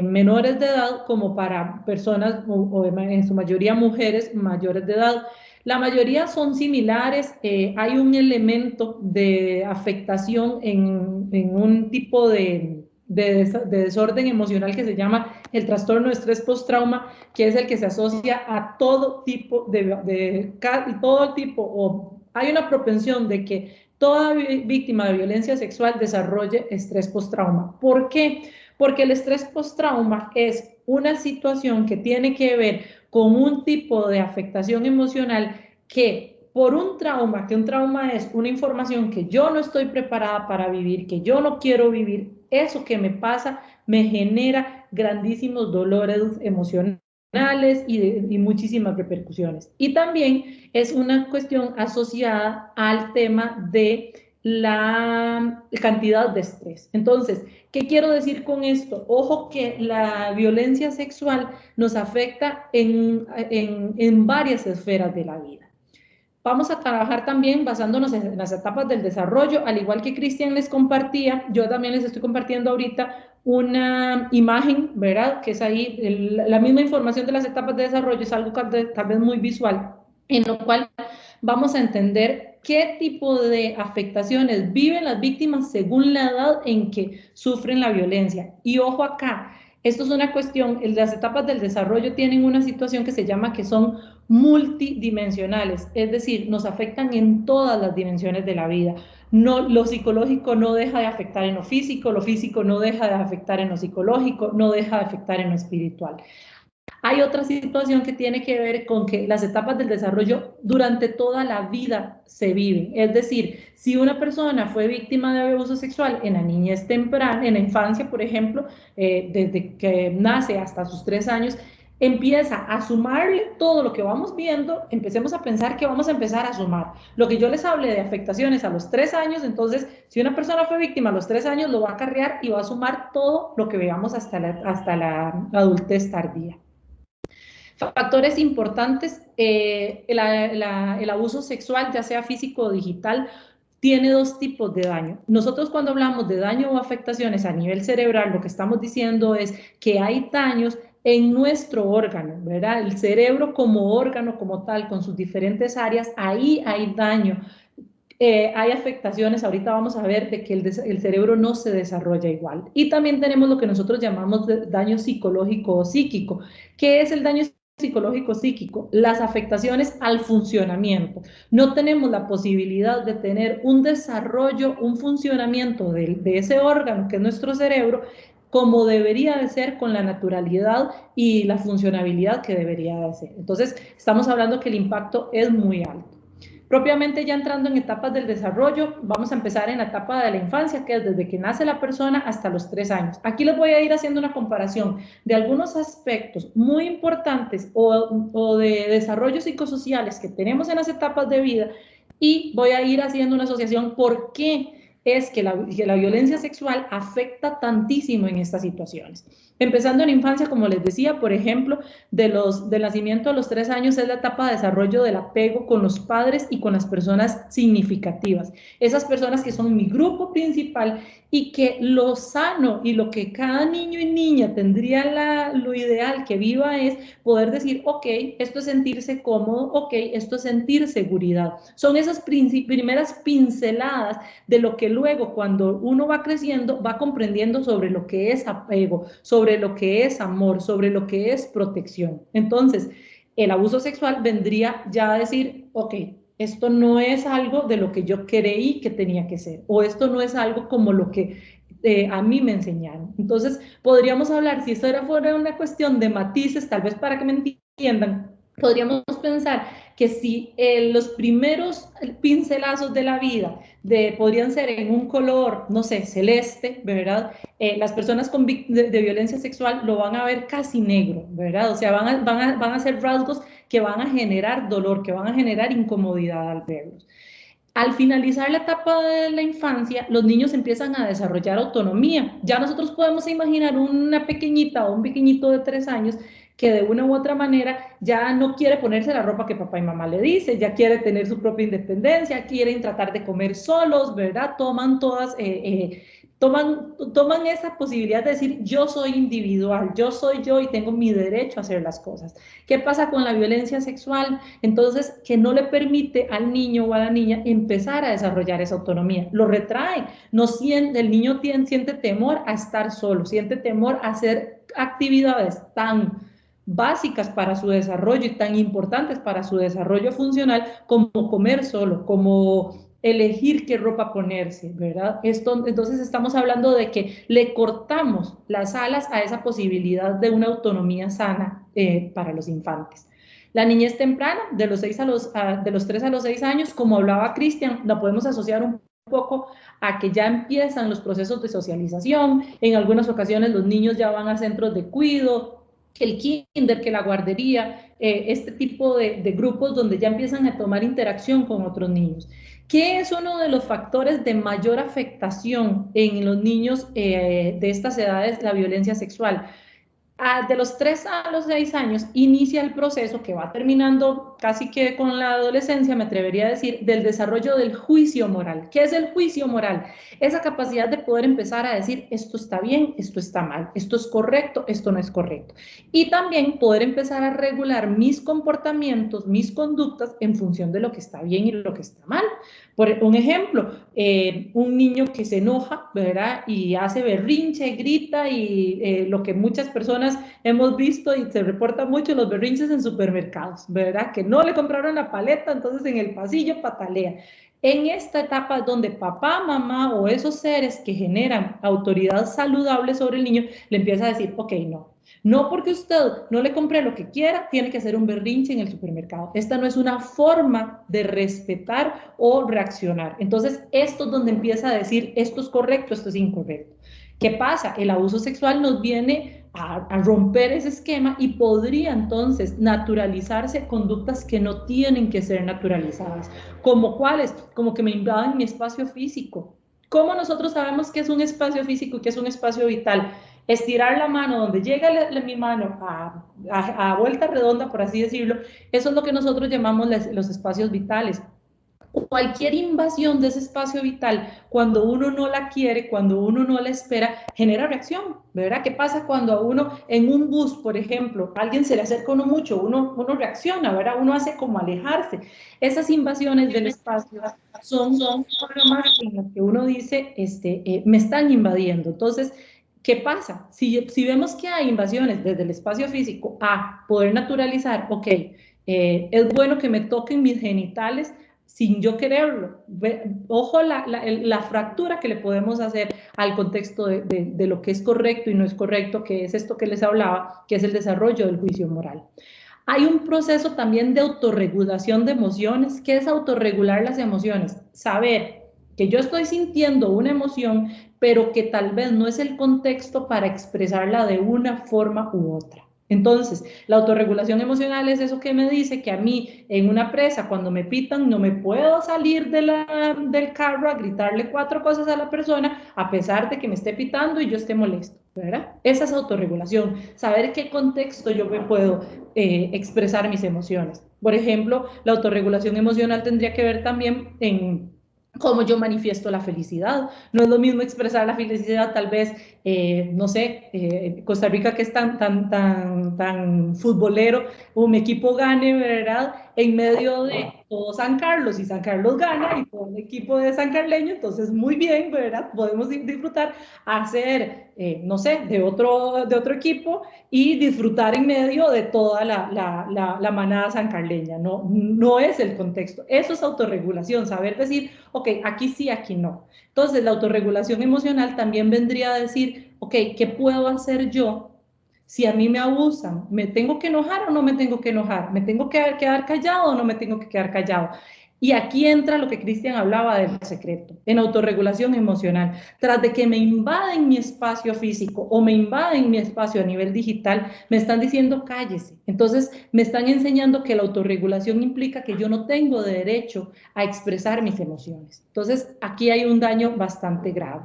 menores de edad, como para personas, o en su mayoría mujeres mayores de edad. La mayoría son similares, hay un elemento de afectación en un tipo de desorden emocional que se llama el trastorno de estrés postrauma, que es el que se asocia a todo tipo o hay una propensión de que toda víctima de violencia sexual desarrolle estrés postrauma. ¿Por qué? Porque el estrés postrauma es una situación que tiene que ver con un tipo de afectación emocional que por un trauma, que un trauma es una información que yo no estoy preparada para vivir, que yo no quiero vivir, eso que me pasa me genera grandísimos dolores emocionales y muchísimas repercusiones. Y también es una cuestión asociada al tema de la cantidad de estrés. Entonces, ¿qué quiero decir con esto? Ojo que la violencia sexual nos afecta en varias esferas de la vida. Vamos a trabajar también basándonos en las etapas del desarrollo, al igual que Cristian les compartía, yo también les estoy compartiendo ahorita una imagen, ¿verdad? Que es ahí la misma información de las etapas de desarrollo, es algo tal vez muy visual, en lo cual vamos a entender qué tipo de afectaciones viven las víctimas según la edad en que sufren la violencia. Y ojo acá, Esto es una cuestión, las etapas del desarrollo tienen una situación que se llama que son multidimensionales, es decir, nos afectan en todas las dimensiones de la vida. No, lo psicológico no deja de afectar en lo físico no deja de afectar en lo psicológico, no deja de afectar en lo espiritual. Hay otra situación que tiene que ver con que las etapas del desarrollo durante toda la vida se viven. Es decir, si una persona fue víctima de abuso sexual en la niñez temprana, en la infancia, por ejemplo, desde que nace hasta sus 3 años, empieza a sumarle todo lo que vamos viendo, empecemos a pensar que vamos a empezar a sumar. Lo que yo les hablé de afectaciones a los 3 años, entonces, si una persona fue víctima a los 3 años, lo va a acarrear y va a sumar todo lo que veamos hasta la adultez tardía. Factores importantes, el abuso sexual, ya sea físico o digital, tiene 2 tipos de daño. Nosotros cuando hablamos de daño o afectaciones a nivel cerebral, lo que estamos diciendo es que hay daños en nuestro órgano, ¿verdad? El cerebro como órgano, como tal, con sus diferentes áreas, ahí hay daño. Hay afectaciones, ahorita vamos a ver de que el cerebro no se desarrolla igual. Y también tenemos lo que nosotros llamamos de daño psicológico o psíquico. ¿Qué es el daño psicológico psíquico? Las afectaciones al funcionamiento. No tenemos la posibilidad de tener un desarrollo, un funcionamiento de ese órgano que es nuestro cerebro, como debería de ser, con la naturalidad y la funcionabilidad que debería de ser. Entonces, estamos hablando que el impacto es muy alto. Propiamente ya entrando en etapas del desarrollo, vamos a empezar en la etapa de la infancia, que es desde que nace la persona hasta los 3 años. Aquí les voy a ir haciendo una comparación de algunos aspectos muy importantes o de desarrollos psicosociales que tenemos en las etapas de vida, y voy a ir haciendo una asociación por qué es que la violencia sexual afecta tantísimo en estas situaciones. Empezando en infancia, como les decía, por ejemplo, del nacimiento a los 3 años es la etapa de desarrollo del apego con los padres y con las personas significativas. Esas personas que son mi grupo principal y que lo sano y lo que cada niño y niña tendría lo ideal que viva es poder decir, ok, esto es sentirse cómodo, ok, esto es sentir seguridad. Son esas primeras pinceladas de lo que luego, cuando uno va creciendo, va comprendiendo sobre lo que es apego, sobre lo que es amor, sobre lo que es protección. Entonces, el abuso sexual vendría ya a decir, ok, esto no es algo de lo que yo creí que tenía que ser, o esto no es algo como lo que a mí me enseñaron. Entonces, podríamos hablar, si esto fuera una cuestión de matices, tal vez para que me entiendan, podríamos pensar que si los primeros pincelazos de la vida podrían ser en un color, no sé, celeste, ¿verdad? Las personas de violencia sexual lo van a ver casi negro, ¿verdad? O sea, van a ser rasgos que van a generar dolor, que van a generar incomodidad al verlos. Al finalizar la etapa de la infancia, los niños empiezan a desarrollar autonomía. Ya nosotros podemos imaginar una pequeñita o un pequeñito de 3 años que de una u otra manera ya no quiere ponerse la ropa que papá y mamá le dicen, ya quiere tener su propia independencia, quieren tratar de comer solos, ¿verdad? Toman esa posibilidad de decir, yo soy individual, yo soy yo y tengo mi derecho a hacer las cosas. ¿Qué pasa con la violencia sexual? Entonces, que no le permite al niño o a la niña empezar a desarrollar esa autonomía, lo retrae, el niño siente temor a estar solo, siente temor a hacer actividades tan básicas para su desarrollo y tan importantes para su desarrollo funcional como comer solo, como elegir qué ropa ponerse, ¿verdad? Entonces estamos hablando de que le cortamos las alas a esa posibilidad de una autonomía sana para los infantes. La niñez temprana, de los 3 a los 6 años, como hablaba Cristian, la podemos asociar un poco a que ya empiezan los procesos de socialización. En algunas ocasiones los niños ya van a centros de cuidado, que el kinder, que la guardería, este tipo de grupos donde ya empiezan a tomar interacción con otros niños. ¿Qué es uno de los factores de mayor afectación en los niños de estas edades? La violencia sexual. de los 3 a los 6 años inicia el proceso que va terminando casi que con la adolescencia, me atrevería a decir, del desarrollo del juicio moral. ¿Qué es el juicio moral? Esa capacidad de poder empezar a decir esto está bien, esto está mal, esto es correcto, esto no es correcto. Y también poder empezar a regular mis comportamientos, mis conductas en función de lo que está bien y lo que está mal. Por un ejemplo, un niño que se enoja, ¿verdad? Y hace berrinche, grita y lo que muchas personas hemos visto y se reporta mucho, los berrinches en supermercados, ¿verdad? Que no le compraron la paleta, entonces en el pasillo patalea. En esta etapa donde papá, mamá o esos seres que generan autoridad saludable sobre el niño, le empieza a decir, ok, no porque usted no le compre lo que quiera, tiene que hacer un berrinche en el supermercado. Esta no es una forma de respetar o reaccionar. Entonces, esto es donde empieza a decir, esto es correcto, esto es incorrecto. ¿Qué pasa? El abuso sexual nos viene a romper ese esquema y podría entonces naturalizarse conductas que no tienen que ser naturalizadas. ¿Como cuáles? Como que me invadan mi espacio físico. ¿Cómo nosotros sabemos qué es un espacio físico y qué es un espacio vital? Estirar la mano, donde llega mi mano a vuelta redonda, por así decirlo, eso es lo que nosotros llamamos los espacios vitales. Cualquier invasión de ese espacio vital, cuando uno no la quiere, cuando uno no la espera, genera reacción, ¿verdad? ¿Qué pasa cuando a uno en un bus, por ejemplo, alguien se le acerca a uno mucho, uno reacciona, ¿verdad? Uno hace como alejarse. Esas invasiones del espacio son formas en las que uno dice, me están invadiendo. Entonces, ¿qué pasa? Si vemos que hay invasiones desde el espacio físico a poder naturalizar, ok, es bueno que me toquen mis genitales sin yo quererlo. Ojo la fractura que le podemos hacer al contexto de lo que es correcto y no es correcto, que es esto que les hablaba, que es el desarrollo del juicio moral. Hay un proceso también de autorregulación de emociones. ¿Qué es autorregular las emociones? Saber que yo estoy sintiendo una emoción, pero que tal vez no es el contexto para expresarla de una forma u otra. Entonces, la autorregulación emocional es eso que me dice que a mí en una presa, cuando me pitan, no me puedo salir del carro a gritarle 4 cosas a la persona, a pesar de que me esté pitando y yo esté molesto, ¿verdad? Esa es autorregulación, saber qué contexto yo me puedo expresar mis emociones. Por ejemplo, la autorregulación emocional tendría que ver también en cómo yo manifiesto la felicidad. No es lo mismo expresar la felicidad, tal vez, no sé, Costa Rica que es tan futbolero, un equipo gane, ¿verdad? En medio de todo San Carlos y San Carlos gana y todo el equipo de San Carleño, entonces muy bien, ¿verdad? Podemos disfrutar, hacer, no sé, de otro equipo y disfrutar en medio de toda la manada sancarleña. No es el contexto. Eso es autorregulación, saber decir, ok, aquí sí, aquí no. Entonces, la autorregulación emocional también vendría a decir, ok, ¿qué puedo hacer yo si a mí me abusan? ¿Me tengo que enojar o no me tengo que enojar? ¿Me tengo que quedar callado o no me tengo que quedar callado? Y aquí entra lo que Cristian hablaba del secreto, en autorregulación emocional. Tras de que me invaden mi espacio físico o me invaden mi espacio a nivel digital, me están diciendo cállese. Entonces, me están enseñando que la autorregulación implica que yo no tengo derecho a expresar mis emociones. Entonces, aquí hay un daño bastante grave.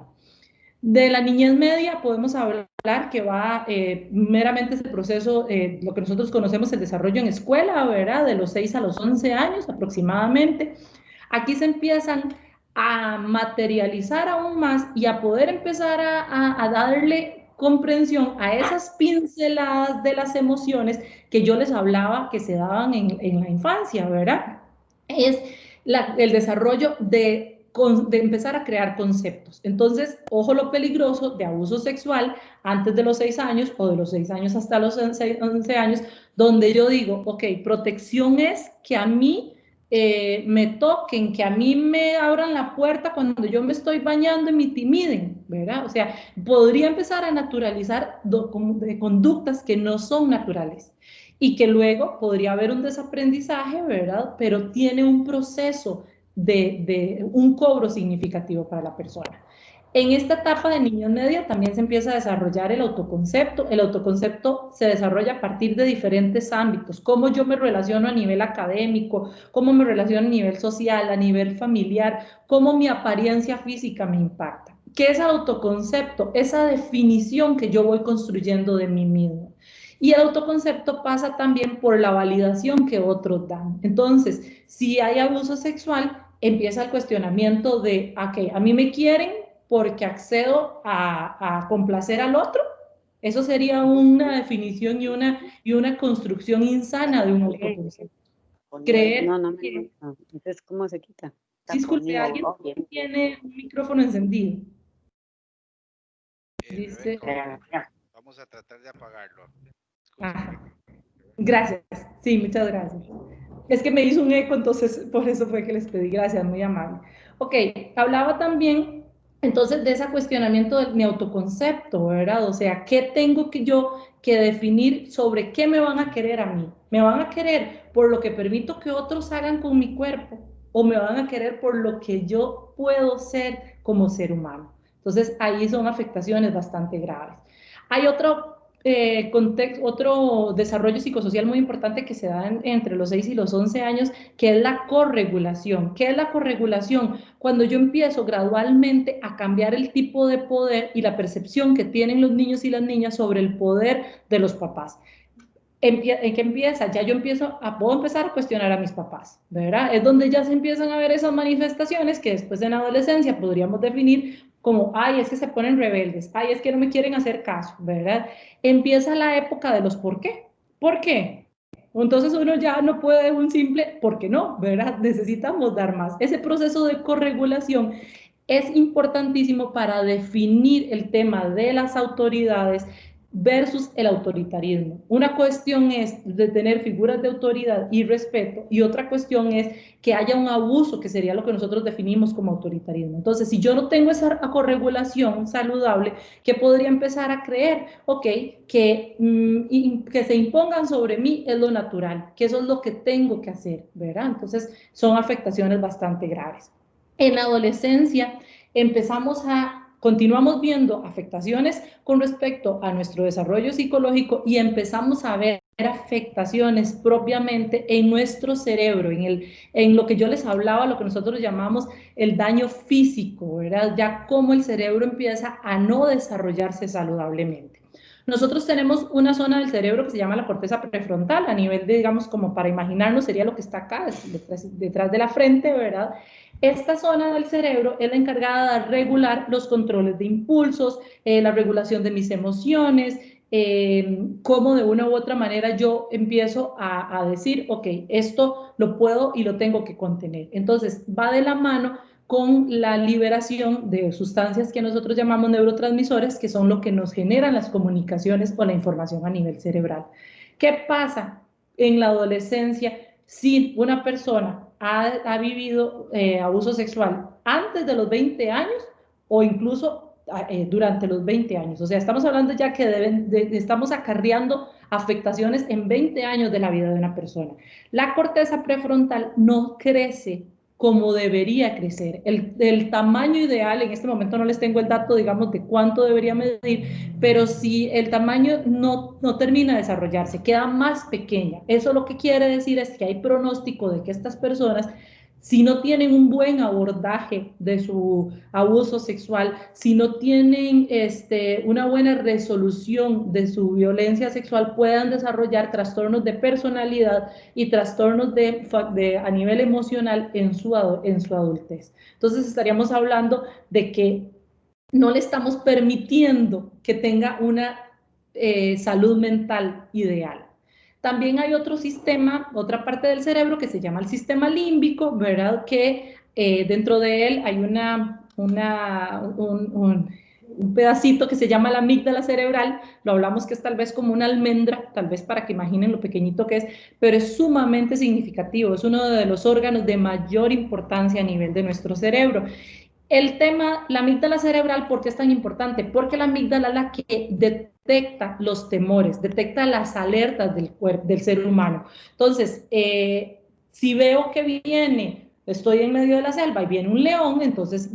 De la niñez media podemos hablar que va meramente es el proceso, lo que nosotros conocemos el desarrollo en escuela, ¿verdad? De los 6 a los 11 años aproximadamente. Aquí se empiezan a materializar aún más y a poder empezar a darle comprensión a esas pinceladas de las emociones que yo les hablaba que se daban en la infancia, ¿verdad? Es el desarrollo de empezar a crear conceptos. Entonces, ojo lo peligroso de abuso sexual antes de los 6 años o de los 6 años hasta los 11 años, donde yo digo, ok, protección es que a mí me toquen, que a mí me abran la puerta cuando yo me estoy bañando y me intimiden, ¿verdad? O sea, podría empezar a naturalizar conductas que no son naturales y que luego podría haber un desaprendizaje, ¿verdad? Pero tiene un proceso de un cobro significativo para la persona. En esta etapa de niñez media también se empieza a desarrollar el autoconcepto. El autoconcepto se desarrolla a partir de diferentes ámbitos. Cómo yo me relaciono a nivel académico, cómo me relaciono a nivel social, a nivel familiar, cómo mi apariencia física me impacta. ¿Qué es autoconcepto? Esa definición que yo voy construyendo de mí mismo. Y el autoconcepto pasa también por la validación que otros dan. Entonces, si hay abuso sexual, empieza el cuestionamiento de, ok, a mí me quieren porque accedo a complacer al otro. Eso sería una definición y una construcción insana de un autoconcepto. Creer No, no me que... gusta. Entonces, ¿cómo se quita? Disculpe, ¿alguien tiene un micrófono encendido? Dice... Vamos a tratar de apagarlo. Gracias, sí, muchas gracias. Es que me hizo un eco, entonces por eso fue que les pedí gracias, muy amable. Ok, hablaba también entonces de ese cuestionamiento de mi autoconcepto, ¿verdad? O sea, ¿qué tengo yo que definir sobre qué me van a querer a mí? ¿Me van a querer por lo que permito que otros hagan con mi cuerpo? ¿O me van a querer por lo que yo puedo ser como ser humano? Entonces ahí son afectaciones bastante graves. Hay otro otro desarrollo psicosocial muy importante que se da entre los 6 y los 11 años, que es la corregulación. ¿Qué es la corregulación? Cuando yo empiezo gradualmente a cambiar el tipo de poder y la percepción que tienen los niños y las niñas sobre el poder de los papás. ¿En qué empieza? Ya yo puedo empezar a cuestionar a mis papás, ¿verdad? Es donde ya se empiezan a ver esas manifestaciones que después en la adolescencia podríamos definir como, ay, es que se ponen rebeldes, ay, es que no me quieren hacer caso, ¿verdad? Empieza la época de los por qué. ¿Por qué? Entonces uno ya no puede un simple, ¿por qué no? ¿Verdad? Necesitamos dar más. Ese proceso de corregulación es importantísimo para definir el tema de las autoridades versus el autoritarismo. Una cuestión es de tener figuras de autoridad y respeto, y otra cuestión es que haya un abuso, que sería lo que nosotros definimos como autoritarismo. Entonces, si yo no tengo esa corregulación saludable, ¿qué podría empezar a creer? Ok, que se impongan sobre mí es lo natural, que eso es lo que tengo que hacer, ¿verdad? Entonces, son afectaciones bastante graves. En la adolescencia continuamos viendo afectaciones con respecto a nuestro desarrollo psicológico y empezamos a ver afectaciones propiamente en nuestro cerebro, en lo que yo les hablaba, lo que nosotros llamamos el daño físico, ¿verdad? Ya cómo el cerebro empieza a no desarrollarse saludablemente. Nosotros tenemos una zona del cerebro que se llama la corteza prefrontal, a nivel de, digamos, como para imaginarnos, sería lo que está acá, detrás de la frente, ¿verdad? Esta zona del cerebro es la encargada de regular los controles de impulsos, la regulación de mis emociones, cómo de una u otra manera yo empiezo a decir, ok, esto lo puedo y lo tengo que contener. Entonces, va de la mano con la liberación de sustancias que nosotros llamamos neurotransmisores, que son lo que nos generan las comunicaciones o la información a nivel cerebral. ¿Qué pasa en la adolescencia si una persona ha vivido abuso sexual antes de los 20 años o incluso durante los 20 años? O sea, estamos hablando ya que estamos acarreando afectaciones en 20 años de la vida de una persona. La corteza prefrontal no crece como debería crecer. El tamaño ideal, en este momento no les tengo el dato, digamos, de cuánto debería medir, pero si el tamaño no termina de desarrollarse, queda más pequeña. Eso lo que quiere decir es que hay pronóstico de que estas personas, si no tienen un buen abordaje de su abuso sexual, si no tienen una buena resolución de su violencia sexual, puedan desarrollar trastornos de personalidad y trastornos a nivel emocional en su adultez. Entonces estaríamos hablando de que no le estamos permitiendo que tenga una salud mental ideal. También hay otro sistema, otra parte del cerebro que se llama el sistema límbico, ¿verdad? Que dentro de él hay un pedacito que se llama la amígdala cerebral, lo hablamos que es tal vez como una almendra, tal vez para que imaginen lo pequeñito que es, pero es sumamente significativo, es uno de los órganos de mayor importancia a nivel de nuestro cerebro. El tema, la amígdala cerebral, ¿por qué es tan importante? Porque la amígdala es la que detecta los temores, detecta las alertas del ser humano. Entonces, si veo que viene estoy en medio de la selva y viene un león, entonces,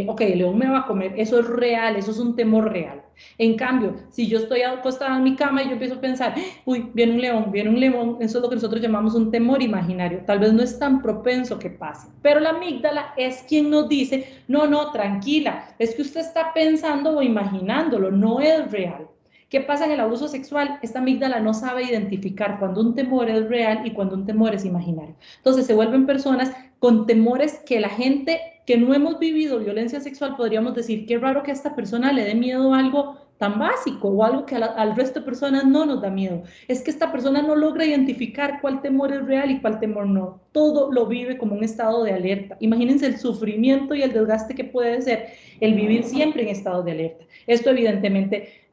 ok, el león me va a comer, eso es real, eso es un temor real. En cambio, si yo estoy acostada en mi cama y yo empiezo a pensar, uy, viene un león, eso es lo que nosotros llamamos un temor imaginario. Tal vez no es tan propenso que pase, pero la amígdala es quien nos dice, no, no, tranquila, es que usted está pensando o imaginándolo, no es real. ¿Qué pasa en el abuso sexual? Esta amígdala no sabe identificar cuando un temor es real y cuando un temor es imaginario. Entonces se vuelven personas con temores que la gente que no hemos vivido violencia sexual podríamos decir, qué raro que a esta persona le dé miedo a algo tan básico o algo que al resto de personas no nos da miedo. Es que esta persona no logra identificar cuál temor es real y cuál temor no. Todo lo vive como un estado de alerta. Imagínense el sufrimiento y el desgaste que puede ser el vivir siempre en estado de alerta. Esto evidentemente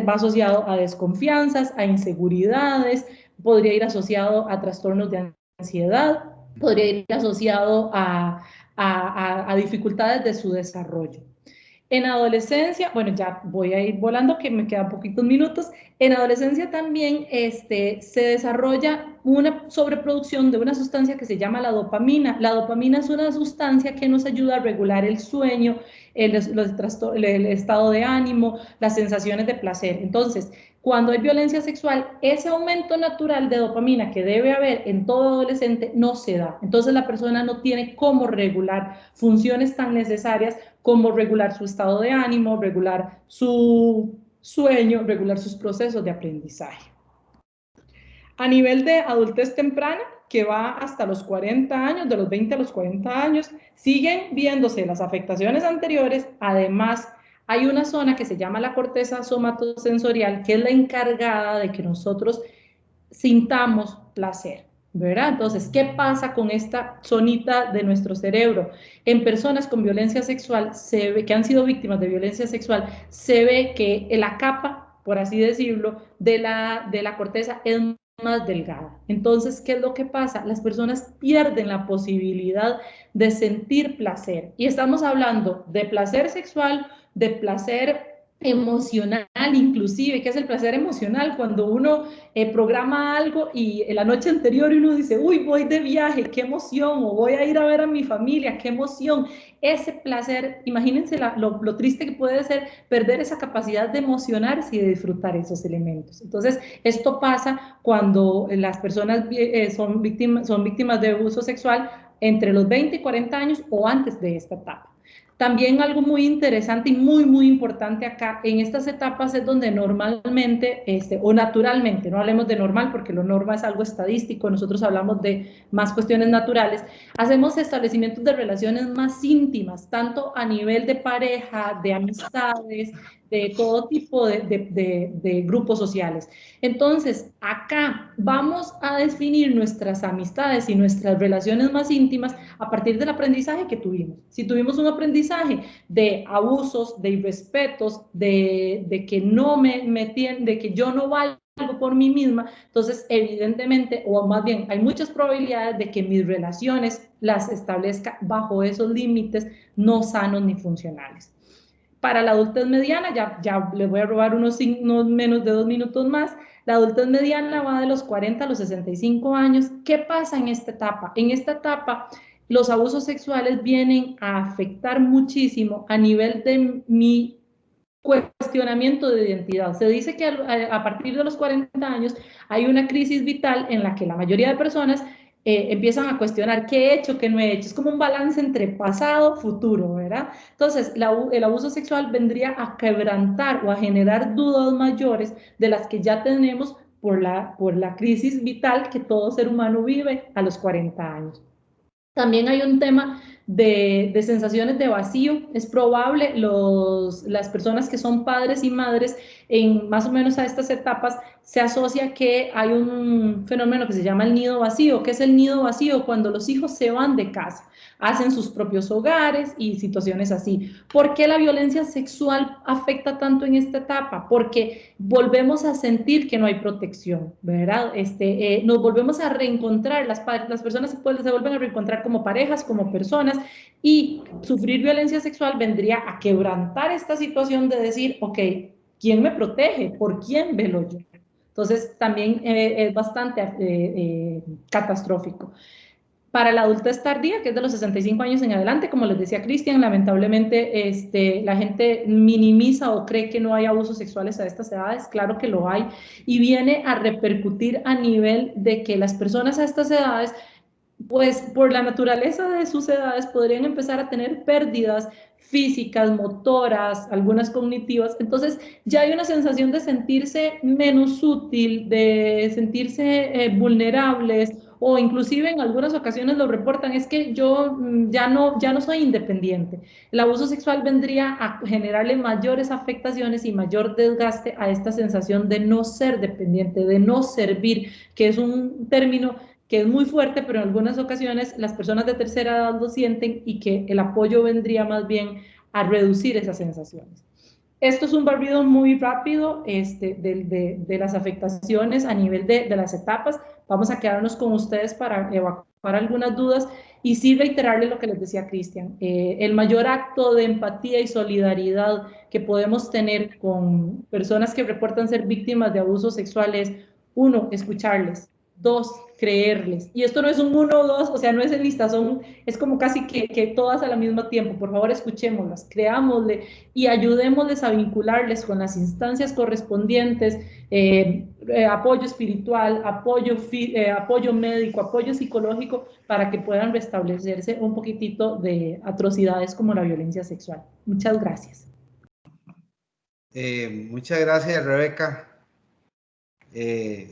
va asociado a desconfianzas, a inseguridades, podría ir asociado a trastornos de ansiedad, podría ir asociado a dificultades de su desarrollo. En adolescencia, bueno, ya voy a ir volando, que me quedan poquitos minutos. En adolescencia también se desarrolla una sobreproducción de una sustancia que se llama la dopamina. La dopamina es una sustancia que nos ayuda a regular el sueño, el estado de ánimo, las sensaciones de placer. Entonces, cuando hay violencia sexual, ese aumento natural de dopamina que debe haber en todo adolescente no se da. Entonces la persona no tiene cómo regular funciones tan necesarias como regular su estado de ánimo, regular su sueño, regular sus procesos de aprendizaje. A nivel de adultez temprana, que va hasta los 40 años, de los 20 a los 40 años, siguen viéndose las afectaciones anteriores. Además, hay una zona que se llama la corteza somatosensorial, que es la encargada de que nosotros sintamos placer, ¿verdad? Entonces, ¿qué pasa con esta zonita de nuestro cerebro? En personas con violencia sexual, se ve, que han sido víctimas de violencia sexual, se ve que la capa, por así decirlo, de la corteza es más delgada. Entonces, ¿qué es lo que pasa? Las personas pierden la posibilidad de sentir placer. Y estamos hablando de placer sexual, de placer emocional, inclusive. ¿Qué es el placer emocional? Cuando uno programa algo y la noche anterior uno dice, uy, voy de viaje, qué emoción, o voy a ir a ver a mi familia, qué emoción. Ese placer, imagínense lo triste que puede ser perder esa capacidad de emocionarse y de disfrutar esos elementos. Entonces, esto pasa cuando las personas son víctimas de abuso sexual entre los 20 y 40 años o antes de esta etapa. También algo muy interesante y muy importante acá, en estas etapas es donde normalmente, o naturalmente, no hablemos de normal porque lo normal es algo estadístico, nosotros hablamos de más cuestiones naturales, hacemos establecimientos de relaciones más íntimas, tanto a nivel de pareja, de amistades, de todo tipo de grupos sociales. Entonces, acá vamos a definir nuestras amistades y nuestras relaciones más íntimas a partir del aprendizaje que tuvimos. Si tuvimos un aprendizaje de abusos, de irrespetos, de que no de que yo no valgo por mí misma, entonces evidentemente, o más bien, hay muchas probabilidades de que mis relaciones las establezca bajo esos límites no sanos ni funcionales. Para la adultez mediana, ya les voy a robar unos menos de 2 minutos más, la adultez mediana va de los 40 a los 65 años. ¿Qué pasa en esta etapa? En esta etapa, los abusos sexuales vienen a afectar muchísimo a nivel de mi cuestionamiento de identidad. Se dice que a partir de los 40 años hay una crisis vital en la que la mayoría de personas empiezan a cuestionar qué he hecho, qué no he hecho. Es como un balance entre pasado, futuro, ¿verdad? Entonces, el abuso sexual vendría a quebrantar o a generar dudas mayores de las que ya tenemos por la crisis vital que todo ser humano vive a los 40 años. También hay un tema de sensaciones de vacío. Es probable las personas que son padres y madres en más o menos a estas etapas se asocia que hay un fenómeno que se llama el nido vacío. ¿Qué es el nido vacío? Cuando los hijos se van de casa, hacen sus propios hogares y situaciones así. ¿Por qué la violencia sexual afecta tanto en esta etapa? Porque volvemos a sentir que no hay protección, ¿verdad? Nos volvemos a reencontrar, las personas se vuelven a reencontrar como parejas, como personas, y sufrir violencia sexual vendría a quebrantar esta situación de decir, ok, ¿quién me protege? ¿Por quién velo yo? Entonces también es bastante catastrófico. Para la adultez tardía, que es de los 65 años en adelante, como les decía Cristian, lamentablemente la gente minimiza o cree que no hay abusos sexuales a estas edades. Claro que lo hay, y viene a repercutir a nivel de que las personas a estas edades, pues por la naturaleza de sus edades, podrían empezar a tener pérdidas físicas, motoras, algunas cognitivas. Entonces ya hay una sensación de sentirse menos útil, de sentirse vulnerables, o inclusive en algunas ocasiones lo reportan, es que yo ya no soy independiente. El abuso sexual vendría a generarle mayores afectaciones y mayor desgaste a esta sensación de no ser dependiente, de no servir, que es un término que es muy fuerte, pero en algunas ocasiones las personas de tercera edad lo sienten, y que el apoyo vendría más bien a reducir esas sensaciones. Esto es un barrido muy rápido de las afectaciones a nivel de las etapas. Vamos a quedarnos con ustedes para evacuar algunas dudas y sí reiterarles lo que les decía Cristian. El mayor acto de empatía y solidaridad que podemos tener con personas que reportan ser víctimas de abuso sexual es, 1, escucharles; 2, creerles. Y esto no es un 1 o 2, o sea, no es en lista, es como casi que todas al mismo tiempo. Por favor, escuchémoslas, creámosle y ayudémosles a vincularles con las instancias correspondientes, apoyo espiritual, apoyo médico, apoyo psicológico, para que puedan restablecerse un poquitito de atrocidades como la violencia sexual. Muchas gracias. Muchas gracias, Rebeca.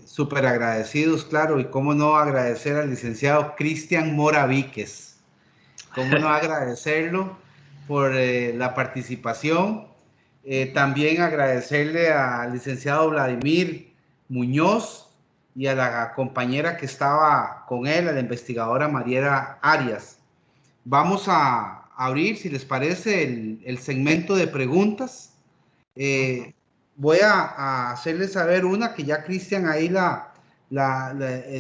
Súper agradecidos, claro, y cómo no agradecer al licenciado Cristian Mora Víquez. Cómo no agradecerlo por la participación. También agradecerle al licenciado Vladimir Muñoz y a la compañera que estaba con él, a la investigadora Mariela Arias. Vamos a abrir, si les parece, el segmento de preguntas. Voy a hacerles saber una que ya Cristian ahí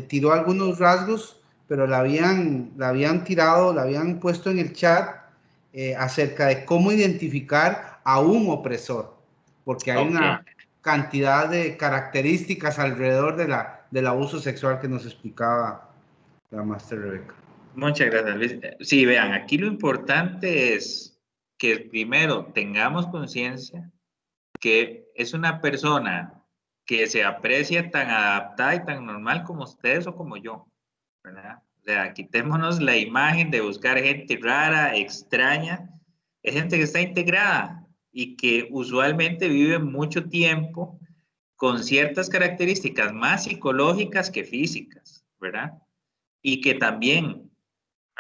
tiró algunos rasgos, pero la habían tirado, la habían puesto en el chat, acerca de cómo identificar a un opresor, porque hay una cantidad de características alrededor del abuso sexual que nos explicaba la Master Rebeca. Muchas gracias, Luis. Sí, vean, aquí lo importante es que primero tengamos conciencia que es una persona que se aprecia tan adaptada y tan normal como ustedes o como yo, ¿verdad? O sea, quitémonos la imagen de buscar gente rara, extraña. Es gente que está integrada y que usualmente vive mucho tiempo con ciertas características más psicológicas que físicas, ¿verdad? Y que también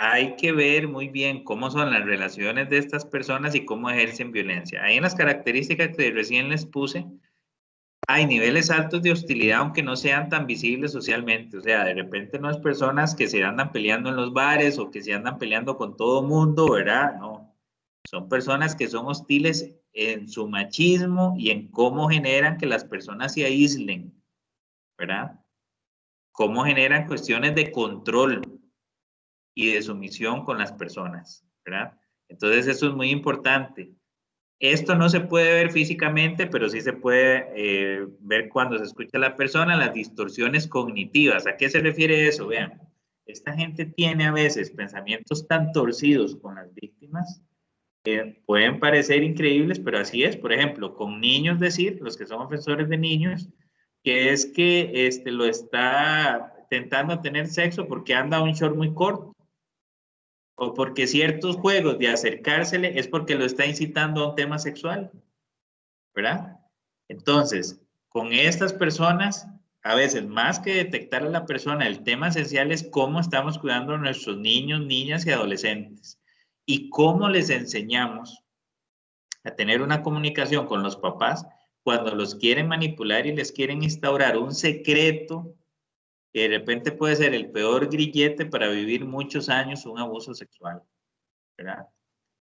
hay que ver muy bien cómo son las relaciones de estas personas y cómo ejercen violencia. Ahí en las características que recién les puse, hay niveles altos de hostilidad, aunque no sean tan visibles socialmente. O sea, de repente no es personas que se andan peleando en los bares o que se andan peleando con todo mundo, ¿verdad? No. Son personas que son hostiles en su machismo y en cómo generan que las personas se aíslen, ¿verdad? Cómo generan cuestiones de control y de sumisión con las personas, ¿verdad? Entonces eso es muy importante. Esto no se puede ver físicamente, pero sí se puede ver cuando se escucha a la persona, las distorsiones cognitivas. ¿A qué se refiere eso? Vean, esta gente tiene a veces pensamientos tan torcidos con las víctimas que pueden parecer increíbles, pero así es. Por ejemplo, con niños, decir, los que son ofensores de niños, que es que lo está tentando tener sexo porque anda un short muy corto, o porque ciertos juegos de acercársele es porque lo está incitando a un tema sexual, ¿verdad? Entonces, con estas personas, a veces más que detectar a la persona, el tema esencial es cómo estamos cuidando a nuestros niños, niñas y adolescentes y cómo les enseñamos a tener una comunicación con los papás cuando los quieren manipular y les quieren instaurar un secreto que de repente puede ser el peor grillete para vivir muchos años un abuso sexual, ¿verdad?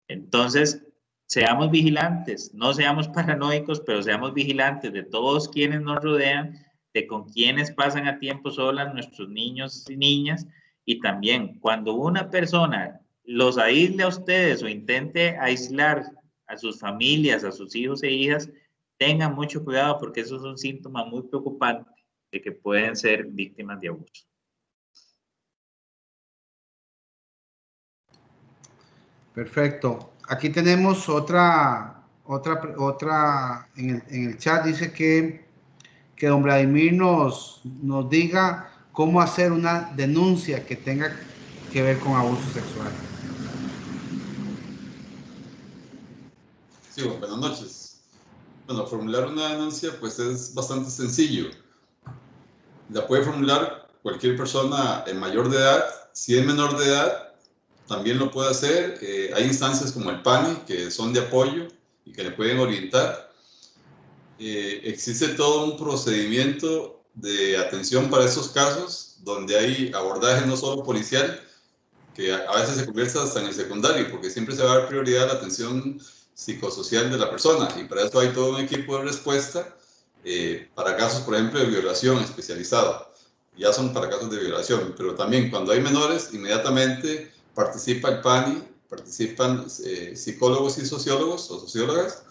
Entonces, seamos vigilantes, no seamos paranoicos, pero seamos vigilantes de todos quienes nos rodean, de con quienes pasan a tiempo solas nuestros niños y niñas, y también cuando una persona los aísle a ustedes o intente aislar a sus familias, a sus hijos e hijas, tengan mucho cuidado porque eso es un síntoma muy preocupante de que pueden ser víctimas de abuso. Perfecto. Aquí tenemos otra en el chat. Dice que don Vladimir nos diga cómo hacer una denuncia que tenga que ver con abuso sexual. Sí, bueno, buenas noches. Bueno, formular una denuncia pues es bastante sencillo. La puede formular cualquier persona mayor de edad. Si es menor de edad, también lo puede hacer. Hay instancias como el PANI que son de apoyo y que le pueden orientar. Existe todo un procedimiento de atención para esos casos donde hay abordaje no solo policial, que a veces se convierte hasta en el secundario, porque siempre se va a dar prioridad a la atención psicosocial de la persona, y para eso hay todo un equipo de respuesta para casos, por ejemplo, de violación especializado. Ya son para casos de violación, pero también cuando hay menores, inmediatamente participa el PANI, participan psicólogos y sociólogos o sociólogas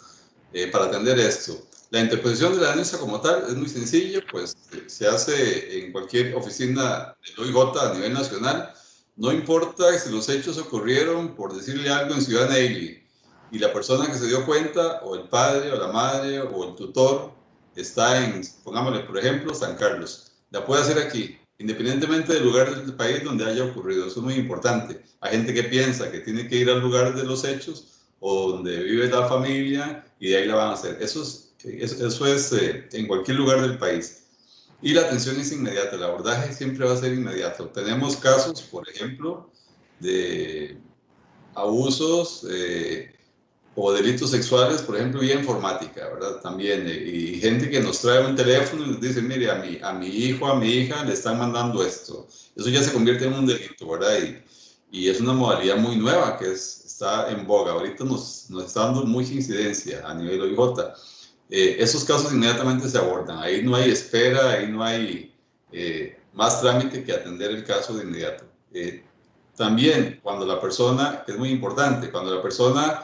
para atender esto. La interposición de la denuncia como tal es muy sencilla, pues se hace en cualquier oficina del OIJ a nivel nacional. No importa si los hechos ocurrieron, por decirle algo, en Ciudad Neyli, y la persona que se dio cuenta, o el padre, o la madre, o el tutor, está en, pongámosle, por ejemplo, San Carlos. La puede hacer aquí, independientemente del lugar del país donde haya ocurrido. Eso es muy importante. Hay gente que piensa que tiene que ir al lugar de los hechos, o donde vive la familia, y de ahí la van a hacer. Eso es en cualquier lugar del país. Y la atención es inmediata, el abordaje siempre va a ser inmediato. Tenemos casos, por ejemplo, de abusos o delitos sexuales, por ejemplo, vía informática, ¿verdad? También, y gente que nos trae un teléfono y nos dice, mire, a mi hijo, a mi hija le están mandando esto. Eso ya se convierte en un delito, ¿verdad? Y es una modalidad muy nueva que está en boga. Ahorita nos está dando mucha incidencia a nivel OIJ. Esos casos inmediatamente se abordan. Ahí no hay espera, ahí no hay más trámite que atender el caso de inmediato. También, cuando la persona, que es muy importante, cuando la persona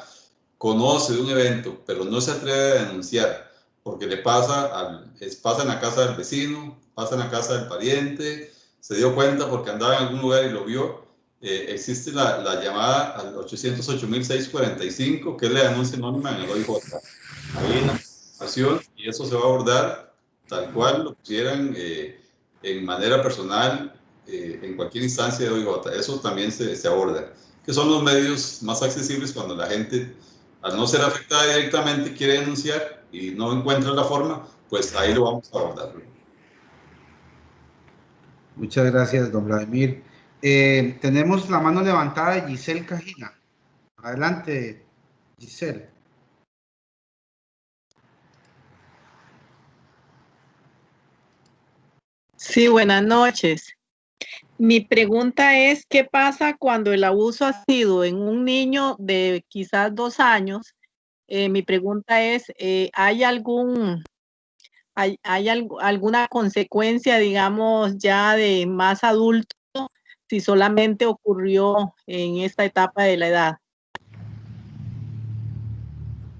conoce de un evento, pero no se atreve a denunciar, porque le pasa en la casa del vecino, pasa en la casa del pariente, se dio cuenta porque andaba en algún lugar y lo vio, existe la llamada al 808.645, que es la denuncia anónima en el OIJ. Ahí en la información, y eso se va a abordar tal cual lo pusieran en manera personal en cualquier instancia de OIJ. Eso también se aborda, que son los medios más accesibles cuando la gente, al no ser afectada directamente, quiere denunciar y no encuentra la forma, pues ahí lo vamos a abordar. Muchas gracias, don Vladimir. Tenemos la mano levantada de Giselle Cajina. Adelante, Giselle. Sí, buenas noches. Mi pregunta es, ¿qué pasa cuando el abuso ha sido en un niño de quizás 2 años? Mi pregunta es, ¿hay alguna consecuencia, digamos, ya de más adulto, si solamente ocurrió en esta etapa de la edad?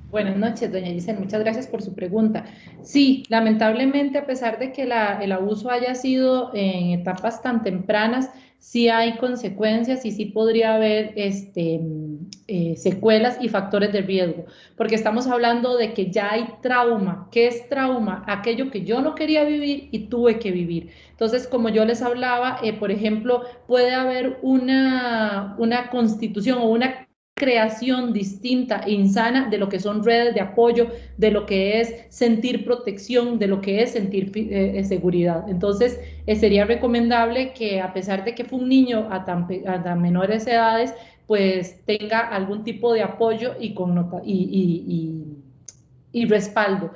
Buenas noches, doña Giselle, muchas gracias por su pregunta. Sí, lamentablemente, a pesar de que el abuso haya sido en etapas tan tempranas, sí hay consecuencias y sí podría haber secuelas y factores de riesgo, porque estamos hablando de que ya hay trauma. ¿Qué es trauma? Aquello que yo no quería vivir y tuve que vivir. Entonces, como yo les hablaba, por ejemplo, puede haber una constitución o una creación distinta e insana de lo que son redes de apoyo, de lo que es sentir protección, de lo que es sentir seguridad. Entonces, sería recomendable que, a pesar de que fue un niño a tan menores edades, pues tenga algún tipo de apoyo y respaldo.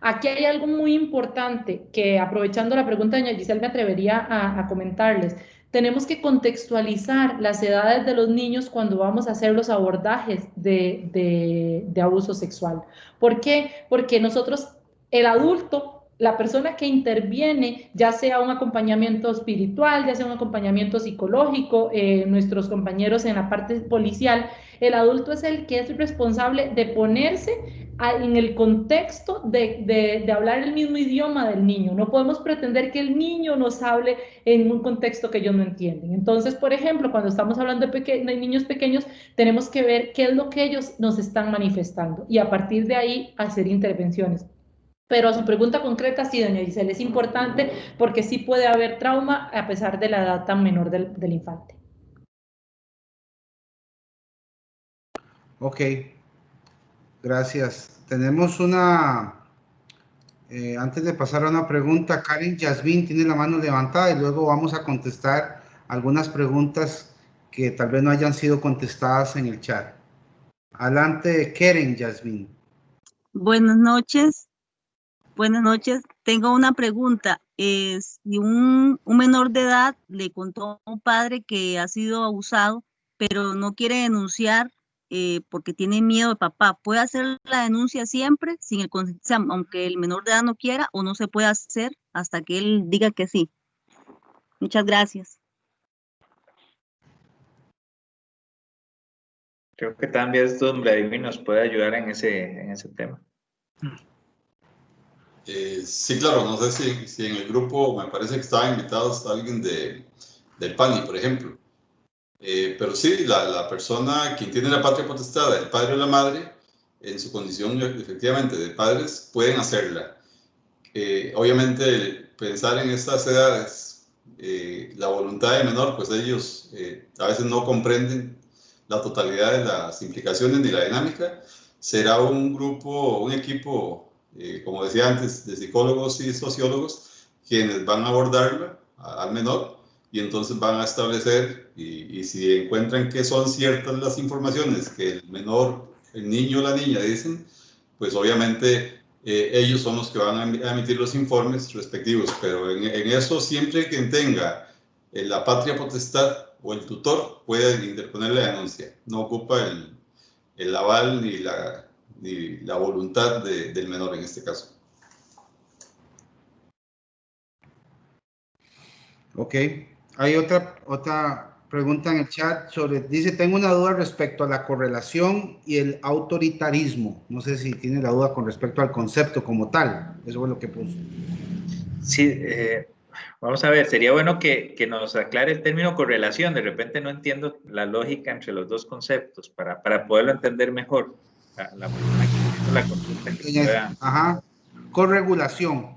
Aquí hay algo muy importante que, aprovechando la pregunta de doña Giselle, me atrevería a comentarles. Tenemos que contextualizar las edades de los niños cuando vamos a hacer los abordajes de abuso sexual. ¿Por qué? Porque nosotros, el adulto, la persona que interviene, ya sea un acompañamiento espiritual, ya sea un acompañamiento psicológico, nuestros compañeros en la parte policial, el adulto es el que es responsable de ponerse en el contexto de hablar el mismo idioma del niño. No podemos pretender que el niño nos hable en un contexto que ellos no entienden. Entonces, por ejemplo, cuando estamos hablando de niños pequeños, tenemos que ver qué es lo que ellos nos están manifestando y a partir de ahí hacer intervenciones. Pero a su pregunta concreta, sí, doña Giselle, es importante porque sí puede haber trauma a pesar de la edad tan menor del infante. Ok, gracias. Tenemos antes de pasar a una pregunta, Karen Yasmin tiene la mano levantada y luego vamos a contestar algunas preguntas que tal vez no hayan sido contestadas en el chat. Adelante, Karen Yasmin. Buenas noches. Buenas noches. Tengo una pregunta. Si un menor de edad le contó a un padre que ha sido abusado, pero no quiere denunciar porque tiene miedo de papá, ¿puede hacer la denuncia siempre, sin el consentimiento, aunque el menor de edad no quiera, o no se puede hacer hasta que él diga que sí? Muchas gracias. Creo que también don Vladimir nos puede ayudar en ese tema. Sí, claro, no sé si en el grupo, me parece que estaba invitado alguien del PANI, por ejemplo. Pero sí, la persona, quien tiene la patria potestad, el padre o la madre, en su condición efectivamente de padres, pueden hacerla. Obviamente, pensar en estas edades, la voluntad del menor, pues ellos a veces no comprenden la totalidad de las implicaciones ni la dinámica. Será un grupo, un equipo, como decía antes, de psicólogos y sociólogos, quienes van a abordarla al menor y entonces van a establecer, y si encuentran que son ciertas las informaciones que el menor, el niño o la niña dicen, pues obviamente ellos son los que van a emitir los informes respectivos, pero en eso siempre quien tenga la patria potestad o el tutor puede interponer la denuncia, no ocupa el aval ni la voluntad del menor en este caso. Ok, hay otra pregunta en el chat dice, tengo una duda respecto a la correlación y el autoritarismo. No sé si tiene la duda con respecto al concepto como tal. Eso es lo que puso. Sí, vamos a ver, sería bueno que nos aclare el término correlación. De repente no entiendo la lógica entre los dos conceptos para poderlo entender mejor. La persona que hizo la consulta que pueda... Ajá, corregulación,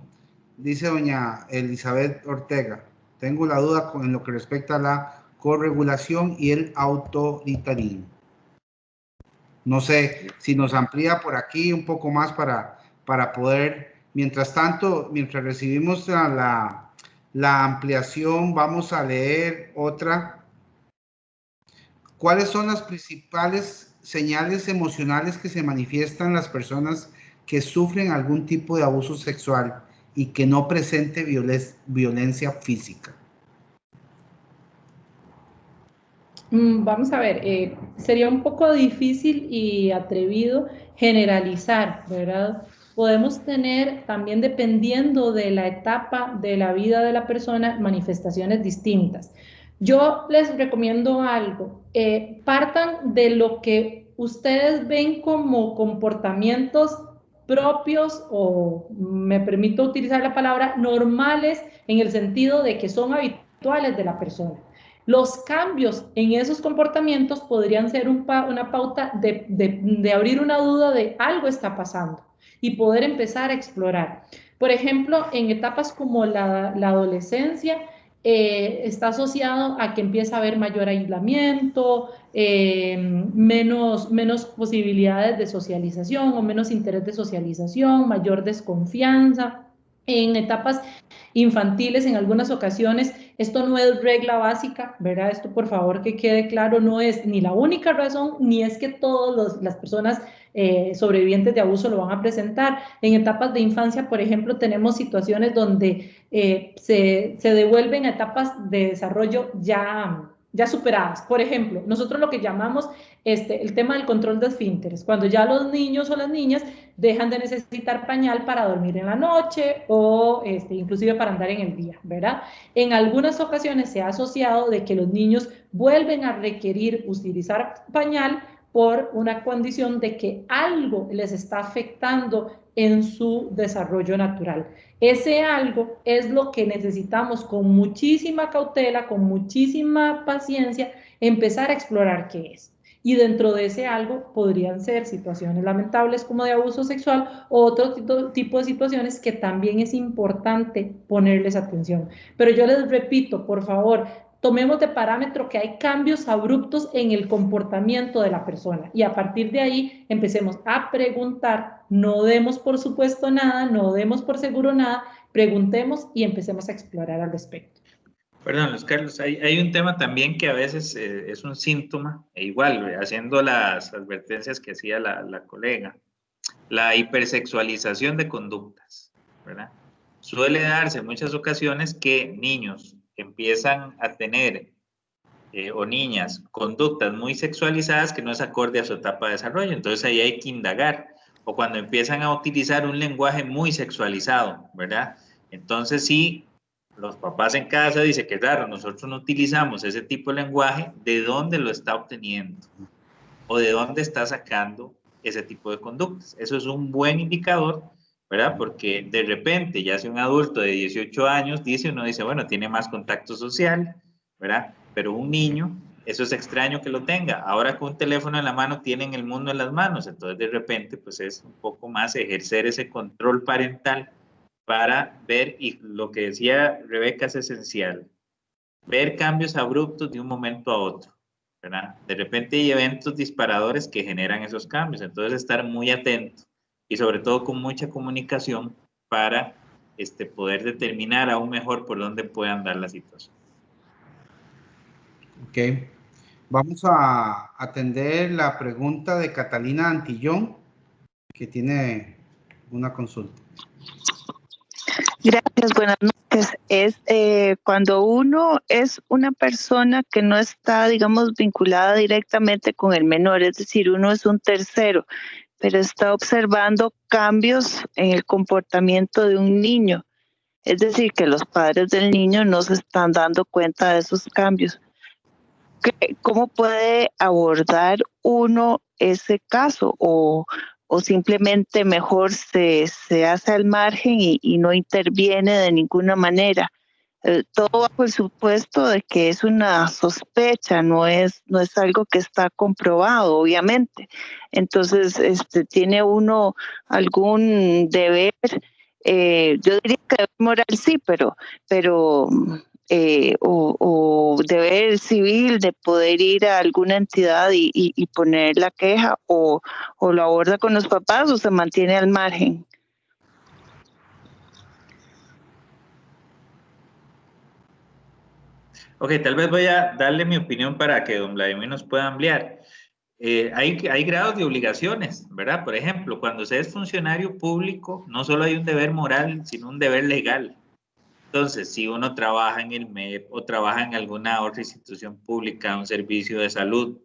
dice doña Elizabeth Ortega. Tengo la duda en lo que respecta a la corregulación y el autoritarismo. No sé si nos amplía por aquí un poco más para poder, mientras tanto, mientras recibimos la ampliación, vamos a leer otra. ¿Cuáles son las principales señales emocionales que se manifiestan en las personas que sufren algún tipo de abuso sexual y que no presente violencia física? Vamos a ver, sería un poco difícil y atrevido generalizar, ¿verdad? Podemos tener también, dependiendo de la etapa de la vida de la persona, manifestaciones distintas. Yo les recomiendo algo, partan de lo que ustedes ven como comportamientos propios o, me permito utilizar la palabra, normales, en el sentido de que son habituales de la persona. Los cambios en esos comportamientos podrían ser una pauta de abrir una duda de algo está pasando y poder empezar a explorar. Por ejemplo, en etapas como la adolescencia, está asociado a que empieza a haber mayor aislamiento, menos posibilidades de socialización o menos interés de socialización, mayor desconfianza. En etapas infantiles, en algunas ocasiones, esto no es regla básica, ¿verdad? Esto, por favor, que quede claro, no es ni la única razón, ni es que todas las personas sobrevivientes de abuso lo van a presentar. En etapas de infancia, por ejemplo, tenemos situaciones donde se devuelven a etapas de desarrollo ya superadas. Por ejemplo, nosotros lo que llamamos el tema del control de esfínteres, cuando ya los niños o las niñas dejan de necesitar pañal para dormir en la noche o inclusive para andar en el día, ¿verdad? En algunas ocasiones se ha asociado de que los niños vuelven a requerir utilizar pañal por una condición de que algo les está afectando en su desarrollo natural. Ese algo es lo que necesitamos con muchísima cautela, con muchísima paciencia, empezar a explorar qué es. Y dentro de ese algo podrían ser situaciones lamentables como de abuso sexual o otro tipo de situaciones que también es importante ponerles atención. Pero yo les repito, por favor, tomemos de parámetro que hay cambios abruptos en el comportamiento de la persona y a partir de ahí empecemos a preguntar, no demos por supuesto nada, no demos por seguro nada, preguntemos y empecemos a explorar al respecto. Perdón, Luis Carlos, hay un tema también que a veces es un síntoma, e igual, haciendo las advertencias que hacía la colega, la hipersexualización de conductas, ¿verdad? Suele darse en muchas ocasiones que niños empiezan a tener, o niñas, conductas muy sexualizadas que no es acorde a su etapa de desarrollo, entonces ahí hay que indagar, o cuando empiezan a utilizar un lenguaje muy sexualizado, ¿verdad? Entonces sí, los papás en casa dicen que claro, nosotros no utilizamos ese tipo de lenguaje, ¿de dónde lo está obteniendo? ¿O de dónde está sacando ese tipo de conductas? Eso es un buen indicador, ¿verdad? Porque de repente, ya sea un adulto de 18 años, uno dice, bueno, tiene más contacto social, ¿verdad? Pero un niño, eso es extraño que lo tenga. Ahora con un teléfono en la mano tienen el mundo en las manos, entonces de repente, pues es un poco más ejercer ese control parental para ver, y lo que decía Rebeca es esencial, ver cambios abruptos de un momento a otro, ¿verdad? De repente hay eventos disparadores que generan esos cambios, entonces estar muy atento y sobre todo con mucha comunicación para poder determinar aún mejor por dónde puede andar la situación. Ok, vamos a atender la pregunta de Catalina Antillón, que tiene una consulta. Gracias, buenas noches. Cuando uno es una persona que no está, digamos, vinculada directamente con el menor, es decir, uno es un tercero, pero está observando cambios en el comportamiento de un niño. Es decir, que los padres del niño no se están dando cuenta de esos cambios. ¿Cómo puede abordar uno ese caso? ¿O simplemente mejor se hace al margen y no interviene de ninguna manera? Todo bajo el supuesto de que es una sospecha, no es algo que está comprobado, obviamente. Entonces, ¿tiene uno algún deber? Yo diría que deber moral sí, pero o deber civil de poder ir a alguna entidad y poner la queja, o lo aborda con los papás o se mantiene al margen. Ok, tal vez voy a darle mi opinión para que don Vladimir nos pueda ampliar. Hay grados de obligaciones, ¿verdad? Por ejemplo, cuando se es funcionario público, no solo hay un deber moral, sino un deber legal. Entonces, si uno trabaja en el MEP o trabaja en alguna otra institución pública, un servicio de salud,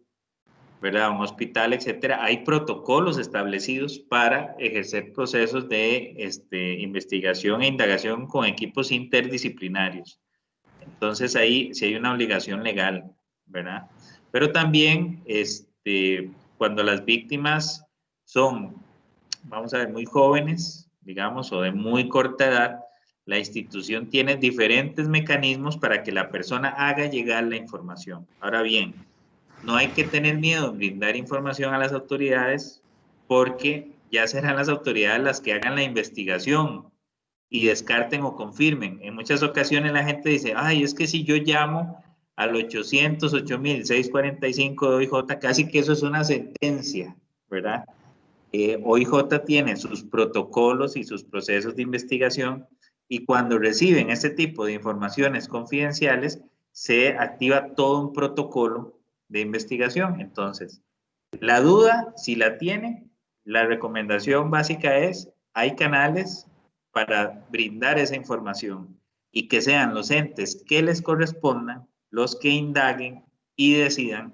¿verdad? Un hospital, etcétera, hay protocolos establecidos para ejercer procesos de investigación e indagación con equipos interdisciplinarios. Entonces, ahí sí hay una obligación legal, ¿verdad? Pero también, cuando las víctimas son, vamos a ver, muy jóvenes, digamos, o de muy corta edad, la institución tiene diferentes mecanismos para que la persona haga llegar la información. Ahora bien, no hay que tener miedo en brindar información a las autoridades, porque ya serán las autoridades las que hagan la investigación y descarten o confirmen. En muchas ocasiones la gente dice, ay, es que si yo llamo al 800, 8645 de OIJ, casi que eso es una sentencia, ¿verdad? OIJ tiene sus protocolos y sus procesos de investigación, y cuando reciben este tipo de informaciones confidenciales, se activa todo un protocolo de investigación. Entonces, la duda, si la tiene, la recomendación básica es, hay canales para brindar esa información y que sean los entes que les correspondan los que indaguen y decidan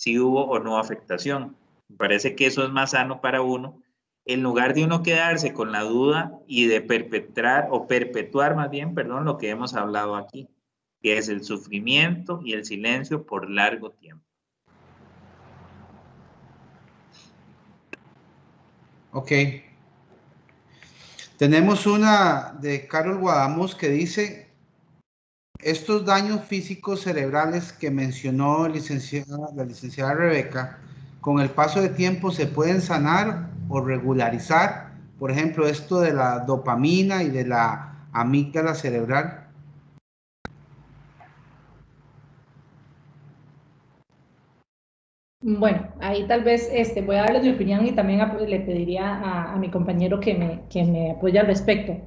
si hubo o no afectación. Me parece que eso es más sano para uno, en lugar de uno quedarse con la duda y de perpetuar más bien, perdón, lo que hemos hablado aquí, que es el sufrimiento y el silencio por largo tiempo. Ok. Tenemos una de Carol Guadamos que dice: estos daños físicos cerebrales que mencionó la licenciada Rebeca, con el paso de tiempo se pueden sanar o regularizar. Por ejemplo, esto de la dopamina y de la amígdala cerebral. Bueno, ahí tal vez voy a darles mi opinión y también le pediría a mi compañero que me apoye al respecto.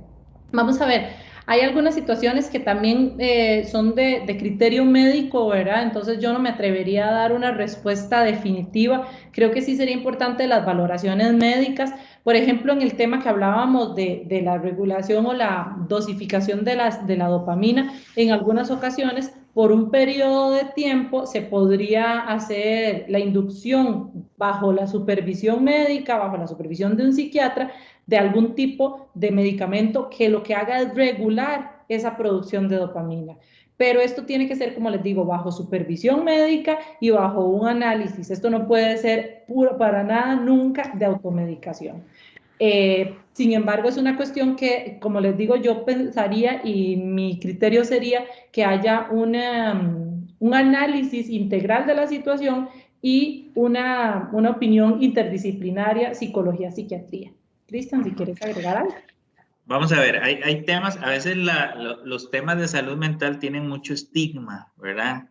Vamos a ver, hay algunas situaciones que también son de criterio médico, ¿verdad? Entonces yo no me atrevería a dar una respuesta definitiva. Creo que sí sería importante las valoraciones médicas. Por ejemplo, en el tema que hablábamos de la regulación o la dosificación de la dopamina, en algunas ocasiones, por un periodo de tiempo, se podría hacer la inducción bajo la supervisión médica, bajo la supervisión de un psiquiatra, de algún tipo de medicamento que lo que haga es regular esa producción de dopamina. Pero esto tiene que ser, como les digo, bajo supervisión médica y bajo un análisis. Esto no puede ser para nada nunca de automedicación. Sin embargo, es una cuestión que, como les digo, yo pensaría y mi criterio sería que haya un análisis integral de la situación y una opinión interdisciplinaria, psicología, psiquiatría. Cristian, si quieres agregar algo. Vamos a ver, hay temas, a veces los temas de salud mental tienen mucho estigma, ¿verdad?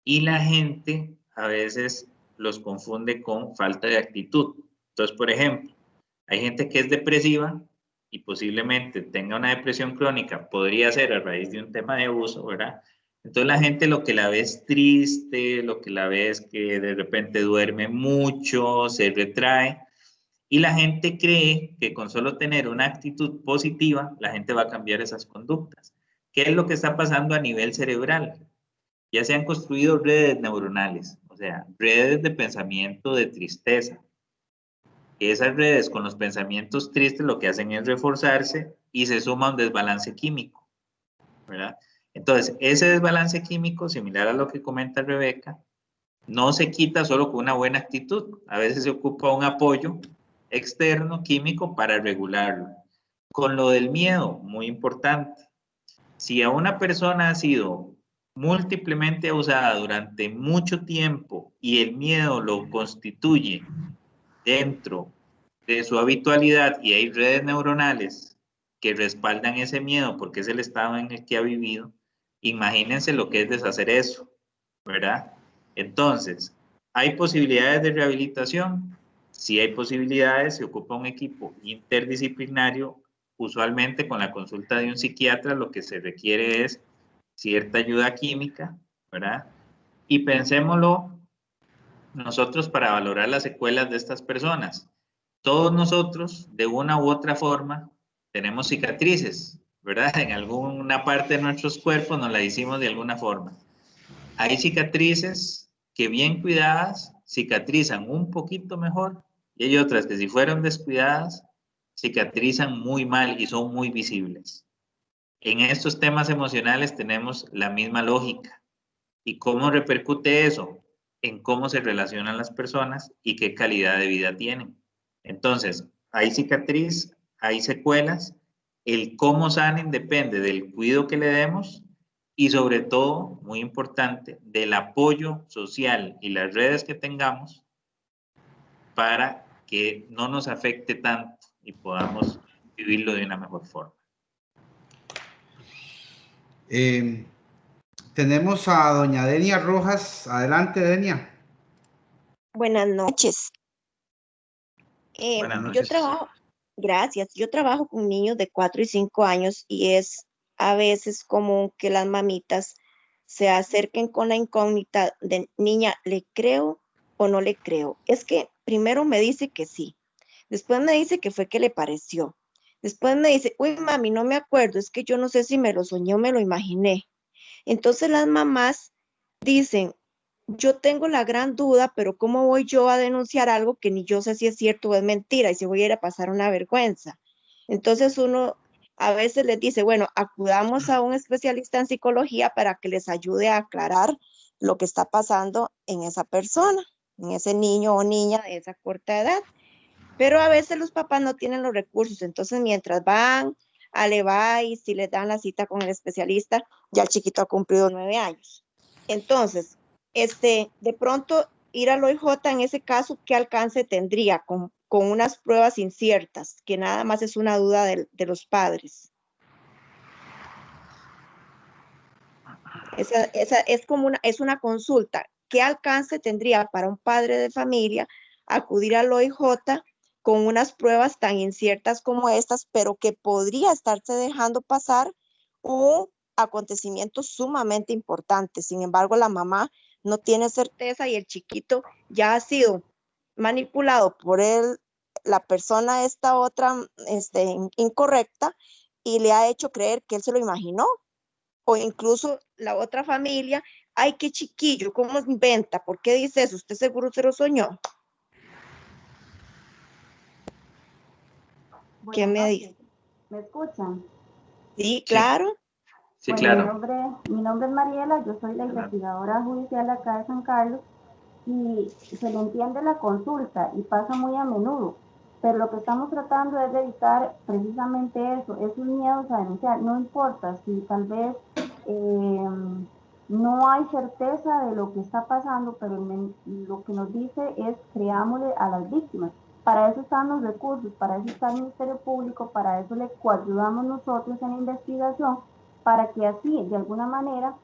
Y la gente a veces los confunde con falta de actitud. Entonces, por ejemplo, hay gente que es depresiva y posiblemente tenga una depresión crónica, podría ser a raíz de un tema de abuso, ¿verdad? Entonces la gente lo que la ve es triste, lo que la ve es que de repente duerme mucho, se retrae, y la gente cree que con solo tener una actitud positiva, la gente va a cambiar esas conductas. ¿Qué es lo que está pasando a nivel cerebral? Ya se han construido redes neuronales, o sea, redes de pensamiento de tristeza. Esas redes con los pensamientos tristes lo que hacen es reforzarse y se suma un desbalance químico, ¿verdad? Entonces, ese desbalance químico, similar a lo que comenta Rebeca, no se quita solo con una buena actitud. A veces se ocupa un apoyo externo químico para regularlo. Con lo del miedo, muy importante. Si a una persona ha sido múltiplemente abusada durante mucho tiempo y el miedo lo constituye dentro de su habitualidad y hay redes neuronales que respaldan ese miedo porque es el estado en el que ha vivido, imagínense lo que es deshacer eso, ¿verdad? Entonces, ¿hay posibilidades de rehabilitación? Sí hay posibilidades, se ocupa un equipo interdisciplinario, usualmente con la consulta de un psiquiatra lo que se requiere es cierta ayuda química, ¿verdad? Y pensémoslo nosotros para valorar las secuelas de estas personas. Todos nosotros, de una u otra forma, tenemos cicatrices, ¿verdad? En alguna parte de nuestros cuerpos nos la hicimos de alguna forma. Hay cicatrices que bien cuidadas cicatrizan un poquito mejor y hay otras que si fueron descuidadas cicatrizan muy mal y son muy visibles. En estos temas emocionales tenemos la misma lógica. ¿Y cómo repercute eso? En cómo se relacionan las personas y qué calidad de vida tienen. Entonces, hay cicatriz, hay secuelas, el cómo sanen depende del cuidado que le demos y sobre todo, muy importante, del apoyo social y las redes que tengamos para que no nos afecte tanto y podamos vivirlo de una mejor forma. Tenemos a doña Denia Rojas. Adelante, Denia. Buenas noches. Buenas noches. Yo trabajo con niños de 4 y 5 años y es a veces común que las mamitas se acerquen con la incógnita de niña, ¿le creo o no le creo? Es que primero me dice que sí, después me dice que fue que le pareció, después me dice, uy mami, no me acuerdo, es que yo no sé si me lo soñé o me lo imaginé. Entonces las mamás dicen, yo tengo la gran duda, pero ¿cómo voy yo a denunciar algo que ni yo sé si es cierto o es mentira y si voy a ir a pasar una vergüenza? Entonces uno a veces les dice, bueno, acudamos a un especialista en psicología para que les ayude a aclarar lo que está pasando en esa persona, en ese niño o niña de esa corta edad. Pero a veces los papás no tienen los recursos, entonces mientras van a Leva y si les dan la cita con el especialista, ya el chiquito ha cumplido 9 años. Entonces, de pronto ir al OIJ en ese caso, ¿qué alcance tendría con unas pruebas inciertas, que nada más es una duda de los padres? Esa es como es una consulta. ¿Qué alcance tendría para un padre de familia acudir al OIJ con unas pruebas tan inciertas como estas, pero que podría estarse dejando pasar un acontecimiento sumamente importante? Sin embargo, la mamá no tiene certeza y el chiquito ya ha sido manipulado por la persona esta otra incorrecta y le ha hecho creer que él se lo imaginó. O incluso la otra familia, ay, qué chiquillo, ¿cómo inventa? ¿Por qué dice eso? ¿Usted seguro se lo soñó? ¿Qué me dice? ¿Me escuchan? Sí, claro. Sí, Bueno, claro. mi nombre es Mariela, yo soy la investigadora judicial acá de San Carlos y se le entiende la consulta y pasa muy a menudo, pero lo que estamos tratando es de evitar precisamente eso, esos miedos a denunciar. No importa si tal vez no hay certeza de lo que está pasando, pero lo que nos dice es creámosle a las víctimas. Para eso están los recursos, para eso está el Ministerio Público, para eso le coayudamos nosotros en la investigación, para que así, de alguna manera,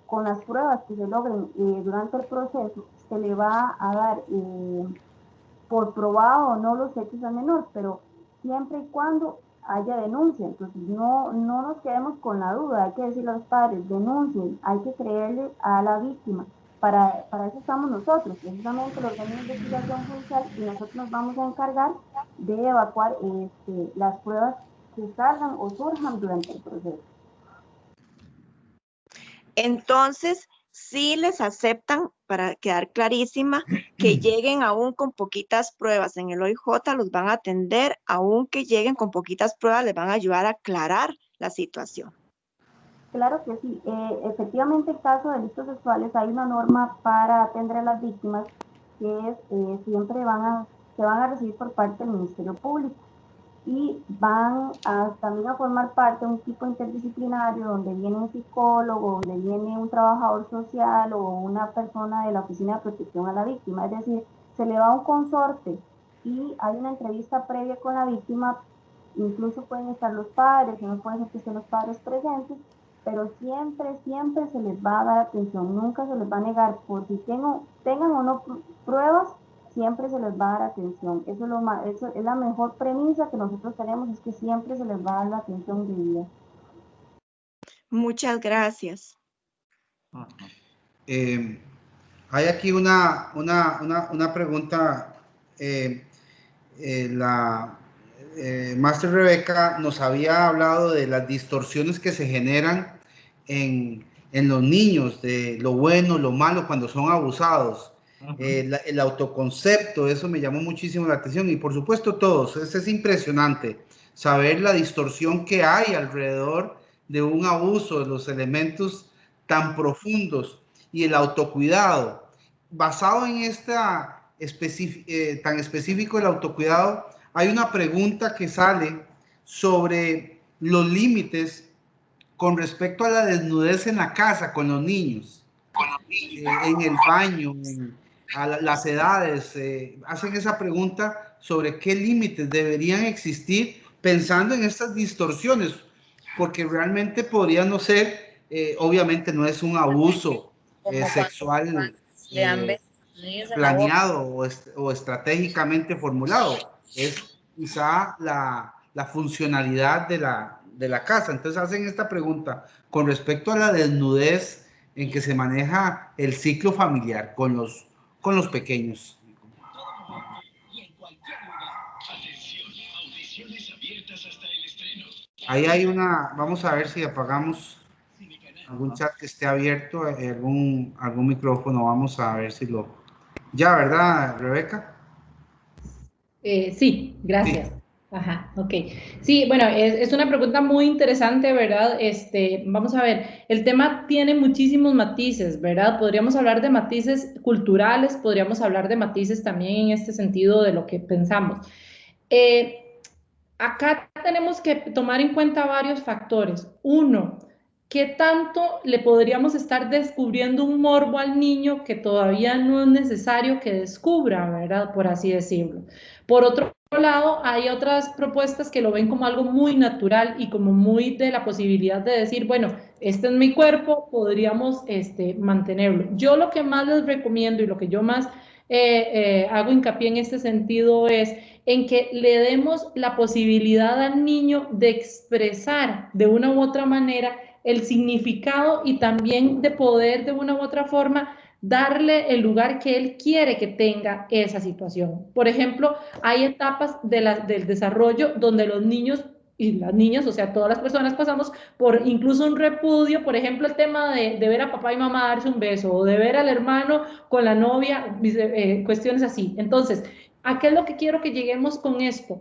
con las pruebas que se logren durante el proceso, se le va a dar por probado o no los hechos al menor, pero siempre y cuando haya denuncia. Entonces no nos quedemos con la duda, hay que decirle a los padres, denuncien, hay que creerle a la víctima. Para eso estamos nosotros, precisamente los organismos de investigación judicial, y nosotros nos vamos a encargar de evacuar las pruebas que salgan o surjan durante el proceso. Entonces, sí les aceptan, para quedar clarísima, que lleguen aún con poquitas pruebas en el OIJ, los van a atender, aunque lleguen con poquitas pruebas, les van a ayudar a aclarar la situación. Claro que sí. Efectivamente, en caso de delitos sexuales hay una norma para atender a las víctimas que es, siempre se van a recibir por parte del Ministerio Público y van también a formar parte de un equipo interdisciplinario donde viene un psicólogo, donde viene un trabajador social o una persona de la Oficina de Protección a la Víctima. Es decir, se le va un consorte y hay una entrevista previa con la víctima. Incluso pueden estar los padres, no pueden ser que estén los padres presentes, pero siempre se les va a dar atención, nunca se les va a negar, por si tengan o no pruebas, siempre se les va a dar atención. Eso es la mejor premisa que nosotros tenemos, es que siempre se les va a dar la atención debida. Muchas gracias. Hay aquí una pregunta. La Master Rebeca nos había hablado de las distorsiones que se generan en los niños, de lo bueno, lo malo cuando son abusados. El autoconcepto, eso me llamó muchísimo la atención, y por supuesto todos, es impresionante saber la distorsión que hay alrededor de un abuso, de los elementos tan profundos y el autocuidado. Basado en esta tan específico el autocuidado, hay una pregunta que sale sobre los límites con respecto a la desnudez en la casa con los niños, en el baño, a las edades. Hacen esa pregunta sobre qué límites deberían existir pensando en estas distorsiones, porque realmente podría no ser, obviamente no es un abuso sexual planeado o estratégicamente formulado, es quizá la funcionalidad de la casa. Entonces hacen esta pregunta con respecto a la desnudez en que se maneja el ciclo familiar con los pequeños. Ahí hay una, vamos a ver si apagamos. algún chat que esté abierto, algún micrófono. Vamos a ver si lo... Ya, ¿verdad, Rebeca? Sí, gracias. Sí. Ajá, ok. Sí, bueno, es una pregunta muy interesante, ¿verdad? Vamos a ver, el tema tiene muchísimos matices, ¿verdad? Podríamos hablar de matices culturales, podríamos hablar de matices también en este sentido de lo que pensamos. Acá tenemos que tomar en cuenta varios factores. Uno, ¿qué tanto le podríamos estar descubriendo un morbo al niño que todavía no es necesario que descubra, ¿verdad? Por así decirlo. Por otro lado, hay otras propuestas que lo ven como algo muy natural y como muy de la posibilidad de decir, bueno, este es mi cuerpo, podríamos mantenerlo. Yo lo que más les recomiendo y lo que yo más hago hincapié en este sentido es en que le demos la posibilidad al niño de expresar de una u otra manera el significado y también de poder de una u otra forma darle el lugar que él quiere que tenga esa situación. Por ejemplo, hay etapas del desarrollo donde los niños y las niñas, o sea, todas las personas pasamos por incluso un repudio, por ejemplo, el tema de ver a papá y mamá darse un beso o de ver al hermano con la novia, cuestiones así. Entonces, ¿a qué es lo que quiero que lleguemos con esto?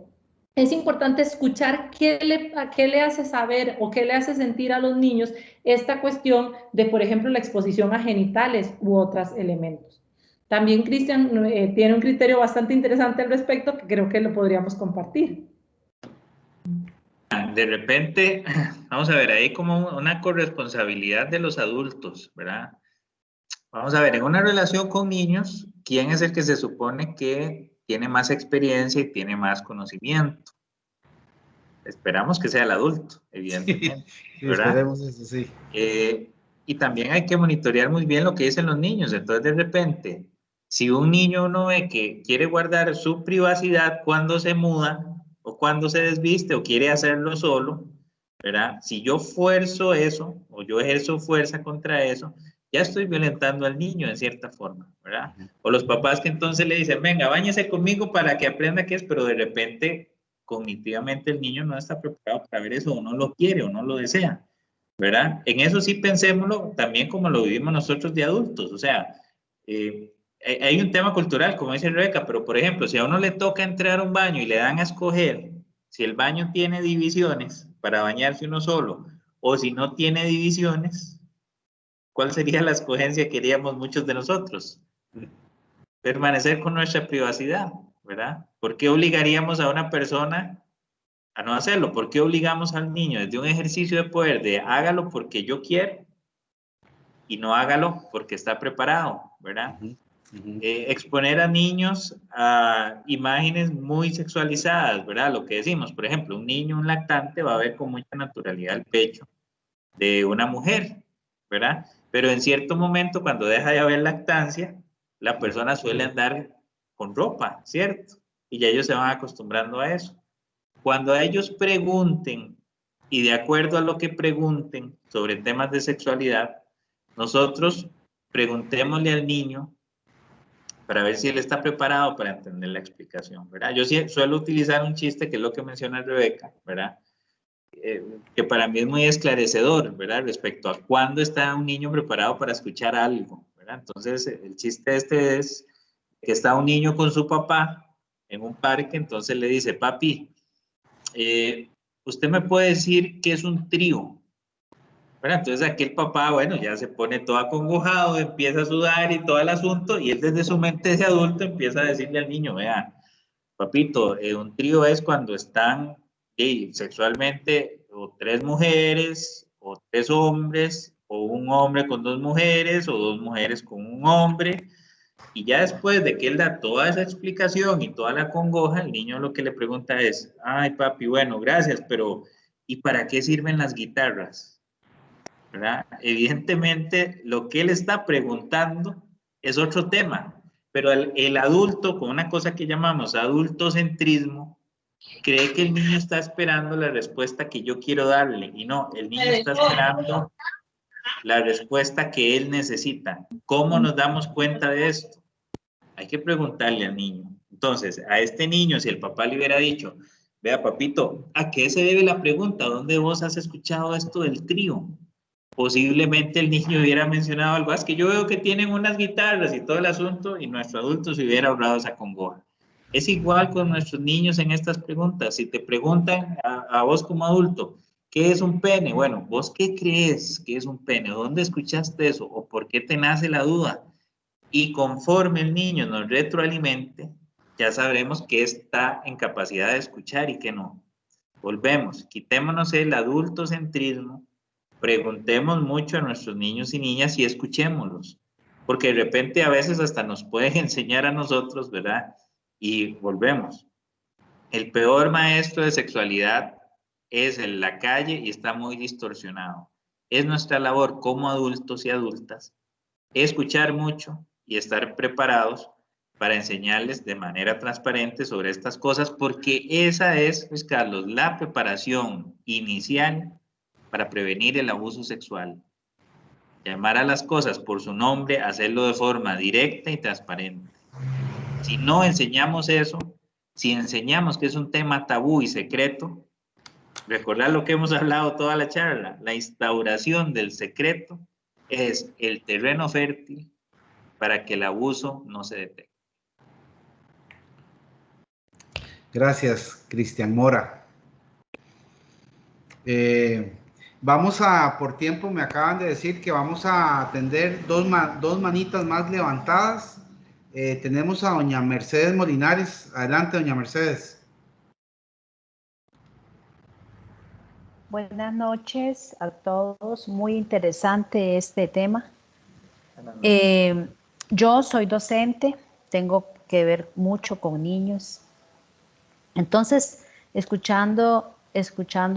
Es importante escuchar qué le hace saber o qué le hace sentir a los niños esta cuestión de, por ejemplo, la exposición a genitales u otros elementos. También Cristian tiene un criterio bastante interesante al respecto que creo que lo podríamos compartir. De repente, vamos a ver, hay como una corresponsabilidad de los adultos, ¿verdad? Vamos a ver, en una relación con niños, ¿quién es el que se supone que tiene más experiencia y tiene más conocimiento? Esperamos que sea el adulto, evidentemente. Sí, esperemos eso, sí. Y también hay que monitorear muy bien lo que dicen los niños. Entonces, de repente, si un niño uno ve que quiere guardar su privacidad cuando se muda o cuando se desviste o quiere hacerlo solo, ¿verdad? Si yo fuerzo eso o yo ejerzo fuerza contra eso, ya estoy violentando al niño en cierta forma, ¿verdad? O los papás que entonces le dicen, venga, báñese conmigo para que aprenda qué es, pero de repente cognitivamente el niño no está preparado para ver eso, o no lo quiere o no lo desea, ¿verdad? En eso sí pensémoslo también como lo vivimos nosotros de adultos, o sea, hay un tema cultural, como dice Rebeca, pero por ejemplo, si a uno le toca entrar a un baño y le dan a escoger si el baño tiene divisiones para bañarse uno solo o si no tiene divisiones, ¿cuál sería la escogencia que haríamos muchos de nosotros? Permanecer con nuestra privacidad, ¿verdad? ¿Por qué obligaríamos a una persona a no hacerlo? ¿Por qué obligamos al niño desde un ejercicio de poder de hágalo porque yo quiero y no hágalo porque está preparado, ¿verdad? Exponer a niños a imágenes muy sexualizadas, ¿verdad? Lo que decimos, por ejemplo, un niño, un lactante va a ver con mucha naturalidad el pecho de una mujer, ¿verdad? Pero en cierto momento, cuando deja de haber lactancia, la persona suele andar con ropa, ¿cierto? Y ya ellos se van acostumbrando a eso. Cuando a ellos pregunten, y de acuerdo a lo que pregunten sobre temas de sexualidad, nosotros preguntémosle al niño para ver si él está preparado para entender la explicación, ¿verdad? Yo suelo utilizar un chiste que es lo que menciona Rebeca, ¿verdad? Que para mí es muy esclarecedor, ¿verdad? Respecto a cuándo está un niño preparado para escuchar algo, ¿verdad? Entonces, el chiste este es que está un niño con su papá en un parque, entonces le dice, papi, ¿usted me puede decir qué es un trío? ¿Verdad? Entonces aquel papá, bueno, ya se pone todo acongojado, empieza a sudar y todo el asunto, y él desde su mente de adulto empieza a decirle al niño, vea, papito, un trío es cuando están sexualmente o 3 mujeres, o 3 hombres, o un hombre con 2 mujeres, o 2 mujeres con un hombre, y ya después de que él da toda esa explicación y toda la congoja, el niño lo que le pregunta es, ay papi, bueno, gracias, pero ¿y para qué sirven las guitarras? ¿Verdad? Evidentemente, lo que él está preguntando es otro tema, pero el adulto, con una cosa que llamamos adultocentrismo, cree que el niño está esperando la respuesta que yo quiero darle, y no, el niño está esperando la respuesta que él necesita. ¿Cómo nos damos cuenta de esto? Hay que preguntarle al niño. Entonces, a este niño, si el papá le hubiera dicho, vea papito, ¿a qué se debe la pregunta? ¿Dónde vos has escuchado esto del trío? posiblemente el niño hubiera mencionado algo, es que yo veo que tienen unas guitarras y todo el asunto, y nuestro adulto se hubiera ahorrado esa congoja. Es igual con nuestros niños en estas preguntas. Si te preguntan a vos como adulto, ¿qué es un pene? Bueno, ¿vos qué crees que es un pene? ¿Dónde escuchaste eso? ¿O por qué te nace la duda? Y conforme el niño nos retroalimente, ya sabremos que está en capacidad de escuchar y que no. Volvemos, quitémonos el adultocentrismo, preguntemos mucho a nuestros niños y niñas y escuchémoslos, porque de repente a veces hasta nos pueden enseñar a nosotros, ¿verdad? Y volvemos. El peor maestro de sexualidad es en la calle y está muy distorsionado. Es nuestra labor como adultos y adultas escuchar mucho y estar preparados para enseñarles de manera transparente sobre estas cosas, porque esa es, Luis Carlos, la preparación inicial para prevenir el abuso sexual. Llamar a las cosas por su nombre, hacerlo de forma directa y transparente. Si no enseñamos eso, si enseñamos que es un tema tabú y secreto, recordar lo que hemos hablado toda la charla, la instauración del secreto es el terreno fértil para que el abuso no se detecte. Gracias, Cristian Mora. Vamos a, por tiempo, me acaban de decir que vamos a atender dos manitas más levantadas. Tenemos a doña Mercedes Molinares. Adelante, doña Mercedes. Buenas noches a todos. Muy interesante este tema. Yo soy docente, tengo que ver mucho con niños. Entonces, escuchando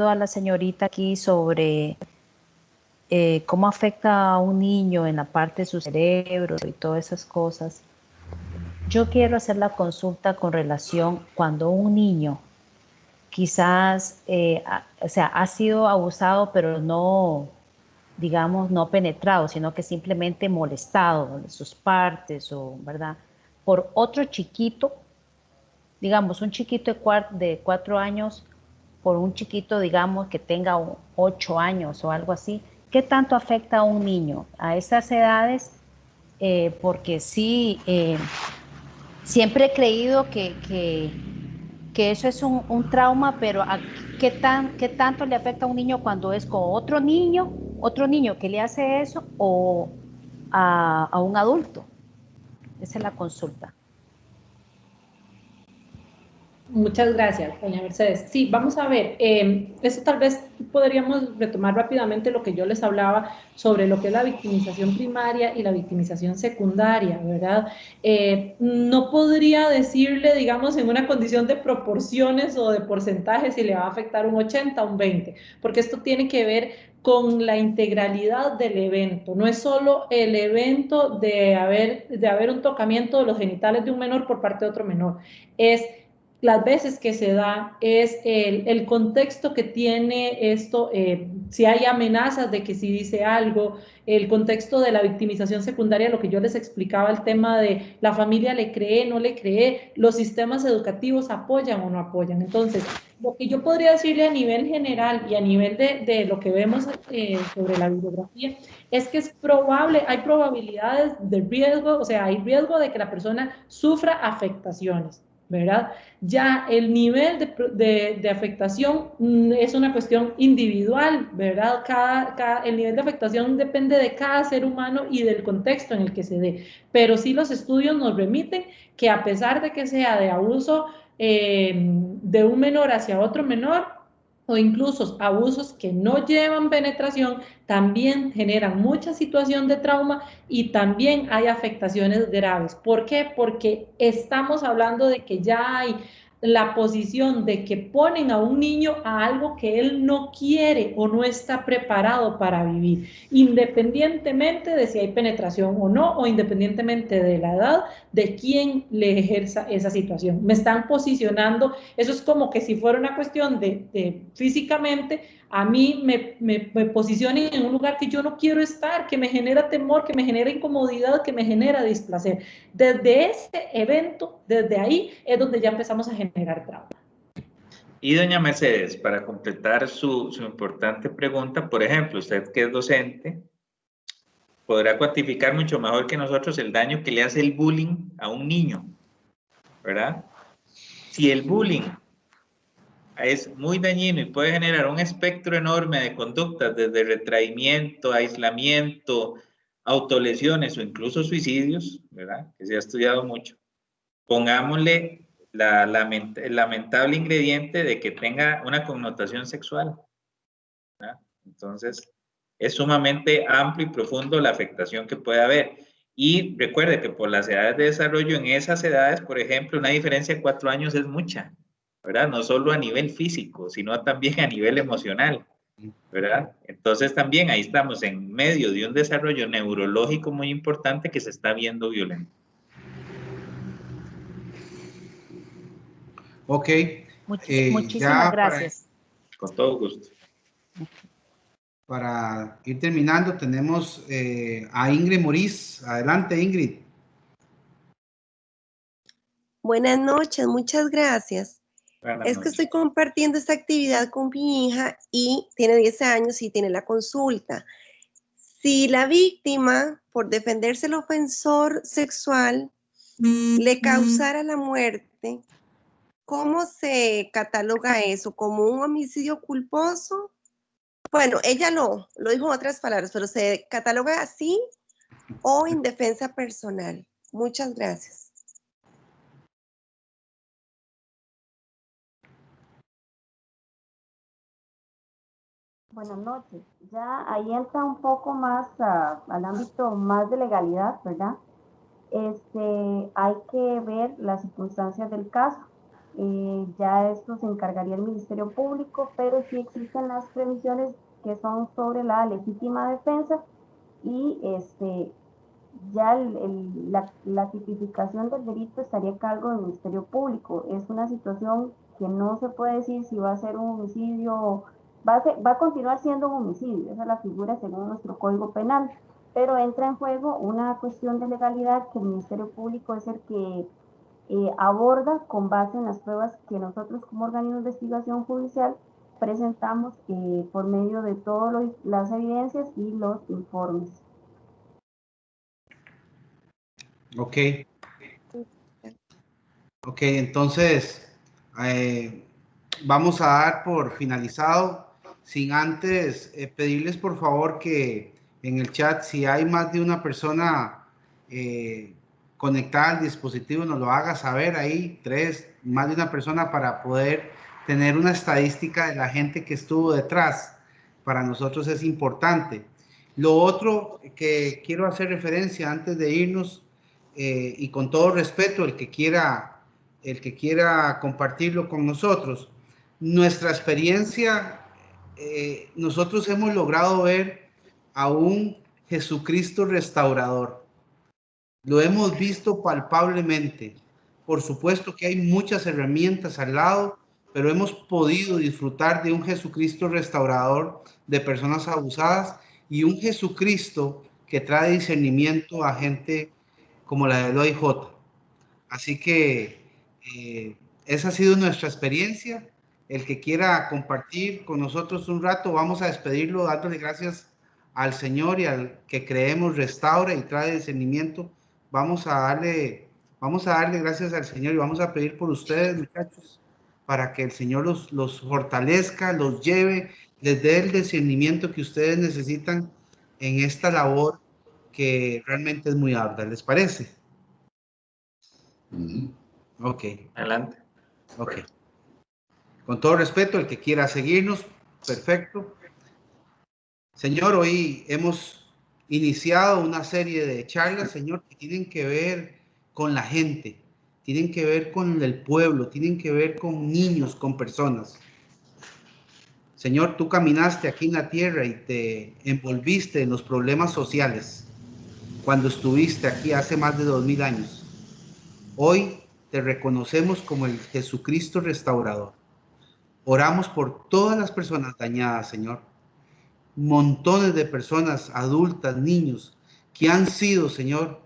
a la señorita aquí sobre cómo afecta a un niño en la parte de su cerebro y todas esas cosas, yo quiero hacer la consulta con relación cuando un niño quizás ha sido abusado, pero no, digamos, no penetrado, sino que simplemente molestado en sus partes, o, ¿verdad? Por otro chiquito, digamos, un chiquito de 4 años, por un chiquito, digamos, que tenga 8 años o algo así. ¿Qué tanto afecta a un niño a esas edades? Porque sí, siempre he creído que eso es un trauma, pero ¿qué tanto le afecta a un niño cuando es con otro niño que le hace eso, o a un adulto? Esa es la consulta. Muchas gracias, doña Mercedes. Sí, vamos a ver, eso tal vez podríamos retomar rápidamente lo que yo les hablaba sobre lo que es la victimización primaria y la victimización secundaria, ¿verdad? No podría decirle, digamos, en una condición de proporciones o de porcentajes si le va a afectar un 80 o un 20, porque esto tiene que ver con la integralidad del evento. No es solo el evento de haber un tocamiento de los genitales de un menor por parte de otro menor, es las veces que se da, es el contexto que tiene esto, si hay amenazas de que si dice algo, el contexto de la victimización secundaria, lo que yo les explicaba, el tema de la familia le cree, no le cree, los sistemas educativos apoyan o no apoyan. Entonces, lo que yo podría decirle a nivel general y a nivel de lo que vemos sobre la bibliografía, es que es probable, hay probabilidades de riesgo, o sea, hay riesgo de que la persona sufra afectaciones, ¿verdad? Ya el nivel de afectación es una cuestión individual, ¿verdad? El nivel de afectación depende de cada ser humano y del contexto en el que se dé, pero sí los estudios nos remiten que a pesar de que sea de abuso de un menor hacia otro menor, o incluso abusos que no llevan penetración, también generan mucha situación de trauma y también hay afectaciones graves. ¿Por qué? Porque estamos hablando de que ya hay la posición de que ponen a un niño a algo que él no quiere o no está preparado para vivir, independientemente de si hay penetración o no, o independientemente de la edad de quién le ejerza esa situación. Me están posicionando, eso es como que si fuera una cuestión de físicamente, a mí me posicionen en un lugar que yo no quiero estar, que me genera temor, que me genera incomodidad, que me genera displacer. Desde ese evento, desde ahí, es donde ya empezamos a generar trauma. Y doña Mercedes, para completar su importante pregunta, por ejemplo, usted que es docente, podrá cuantificar mucho mejor que nosotros el daño que le hace el bullying a un niño, ¿verdad? Si el bullying es muy dañino y puede generar un espectro enorme de conductas, desde retraimiento, aislamiento, autolesiones o incluso suicidios, ¿verdad? Que se ha estudiado mucho. Pongámosle el lamentable ingrediente de que tenga una connotación sexual, ¿verdad? Entonces, es sumamente amplio y profundo la afectación que puede haber. Y recuerde que por las edades de desarrollo, en esas edades, por ejemplo, una diferencia de 4 años es mucha, ¿verdad? No solo a nivel físico, sino también a nivel emocional, ¿verdad? Entonces también ahí estamos en medio de un desarrollo neurológico muy importante que se está viendo violento. Ok. Muchísimas gracias. Con todo gusto. Para ir terminando, tenemos a Ingrid Moriz. Adelante, Ingrid. Buenas noches, muchas gracias. Buenas Es que noches. estoy compartiendo esta actividad con mi hija y tiene 10 años y tiene la consulta. Si la víctima, por defenderse el ofensor sexual, le causara la muerte, ¿cómo se cataloga eso? ¿Como un homicidio culposo? Bueno, ella lo dijo en otras palabras, pero ¿se cataloga así o en defensa personal? Muchas gracias. Buenas noches. Ya ahí entra un poco más al ámbito más de legalidad, ¿verdad? Hay que ver las circunstancias del caso. Ya esto se encargaría el Ministerio Público, pero sí existen las previsiones que son sobre la legítima defensa y ya la tipificación del delito estaría a cargo del Ministerio Público. Es una situación que no se puede decir si va a ser un homicidio, va a continuar siendo un homicidio, esa es la figura según nuestro Código Penal, pero entra en juego una cuestión de legalidad que el Ministerio Público es el que aborda con base en las pruebas que nosotros como organismo de investigación judicial presentamos por medio de todas las evidencias y los informes. Ok. Ok, entonces vamos a dar por finalizado, sin antes pedirles por favor que en el chat, si hay más de una persona conectada al dispositivo, nos lo haga saber ahí, más de una persona, para poder tener una estadística de la gente que estuvo detrás. Para nosotros es importante. Lo otro que quiero hacer referencia antes de irnos, y con todo respeto, el que quiera compartirlo con nosotros, nuestra experiencia, nosotros hemos logrado ver a un Jesucristo restaurador. Lo hemos visto palpablemente. Por supuesto que hay muchas herramientas al lado, pero hemos podido disfrutar de un Jesucristo restaurador de personas abusadas y un Jesucristo que trae discernimiento a gente como la del OIJ. Así que esa ha sido nuestra experiencia. El que quiera compartir con nosotros un rato, vamos a despedirlo dándole gracias al Señor y al que creemos restaura y trae discernimiento. Vamos a darle gracias al Señor y vamos a pedir por ustedes, muchachos, para que el Señor los fortalezca, los lleve, les dé el discernimiento que ustedes necesitan en esta labor que realmente es muy ardua. ¿Les parece? Ok. Adelante. Ok. Con todo respeto, el que quiera seguirnos, perfecto. Señor, hoy hemos iniciado una serie de charlas, Señor, que tienen que ver con la gente, tienen que ver con el pueblo, tienen que ver con niños, con personas. Señor, tú caminaste aquí en la tierra y te envolviste en los problemas sociales cuando estuviste aquí hace más de 2000 años. Hoy te reconocemos como el Jesucristo restaurador. Oramos por todas las personas dañadas, Señor. Montones de personas, adultas, niños, que han sido, Señor,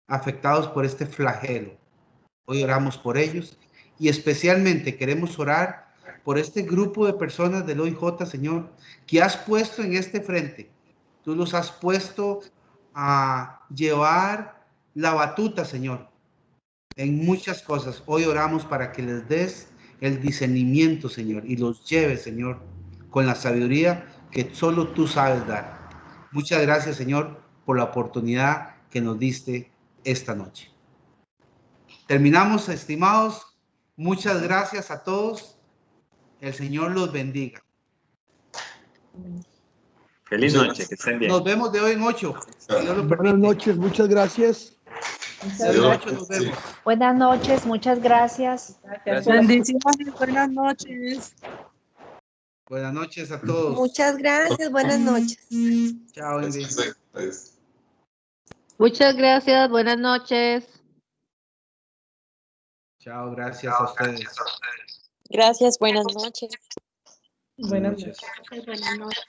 afectados por este flagelo. Hoy oramos por ellos y especialmente queremos orar por este grupo de personas del OIJ, Señor, que has puesto en este frente. Tú los has puesto a llevar la batuta, Señor, en muchas cosas. Hoy oramos para que les des el discernimiento, Señor, y los lleves, Señor, con la sabiduría que solo tú sabes dar. Muchas gracias, Señor, por la oportunidad que nos diste esta noche. Terminamos, estimados. Muchas gracias a todos. El Señor los bendiga. Feliz noche, que estén bien. Nos vemos de hoy en 8. Buenas noches, muchas gracias. Nos vemos. Buenas noches, muchas gracias. Bendiciones, buenas noches. Buenas noches a todos. Muchas gracias, buenas noches. Chao, Ingrid. Muchas gracias, buenas noches. Chao, gracias a ustedes. Gracias, buenas noches. Buenas noches. Buenas noches.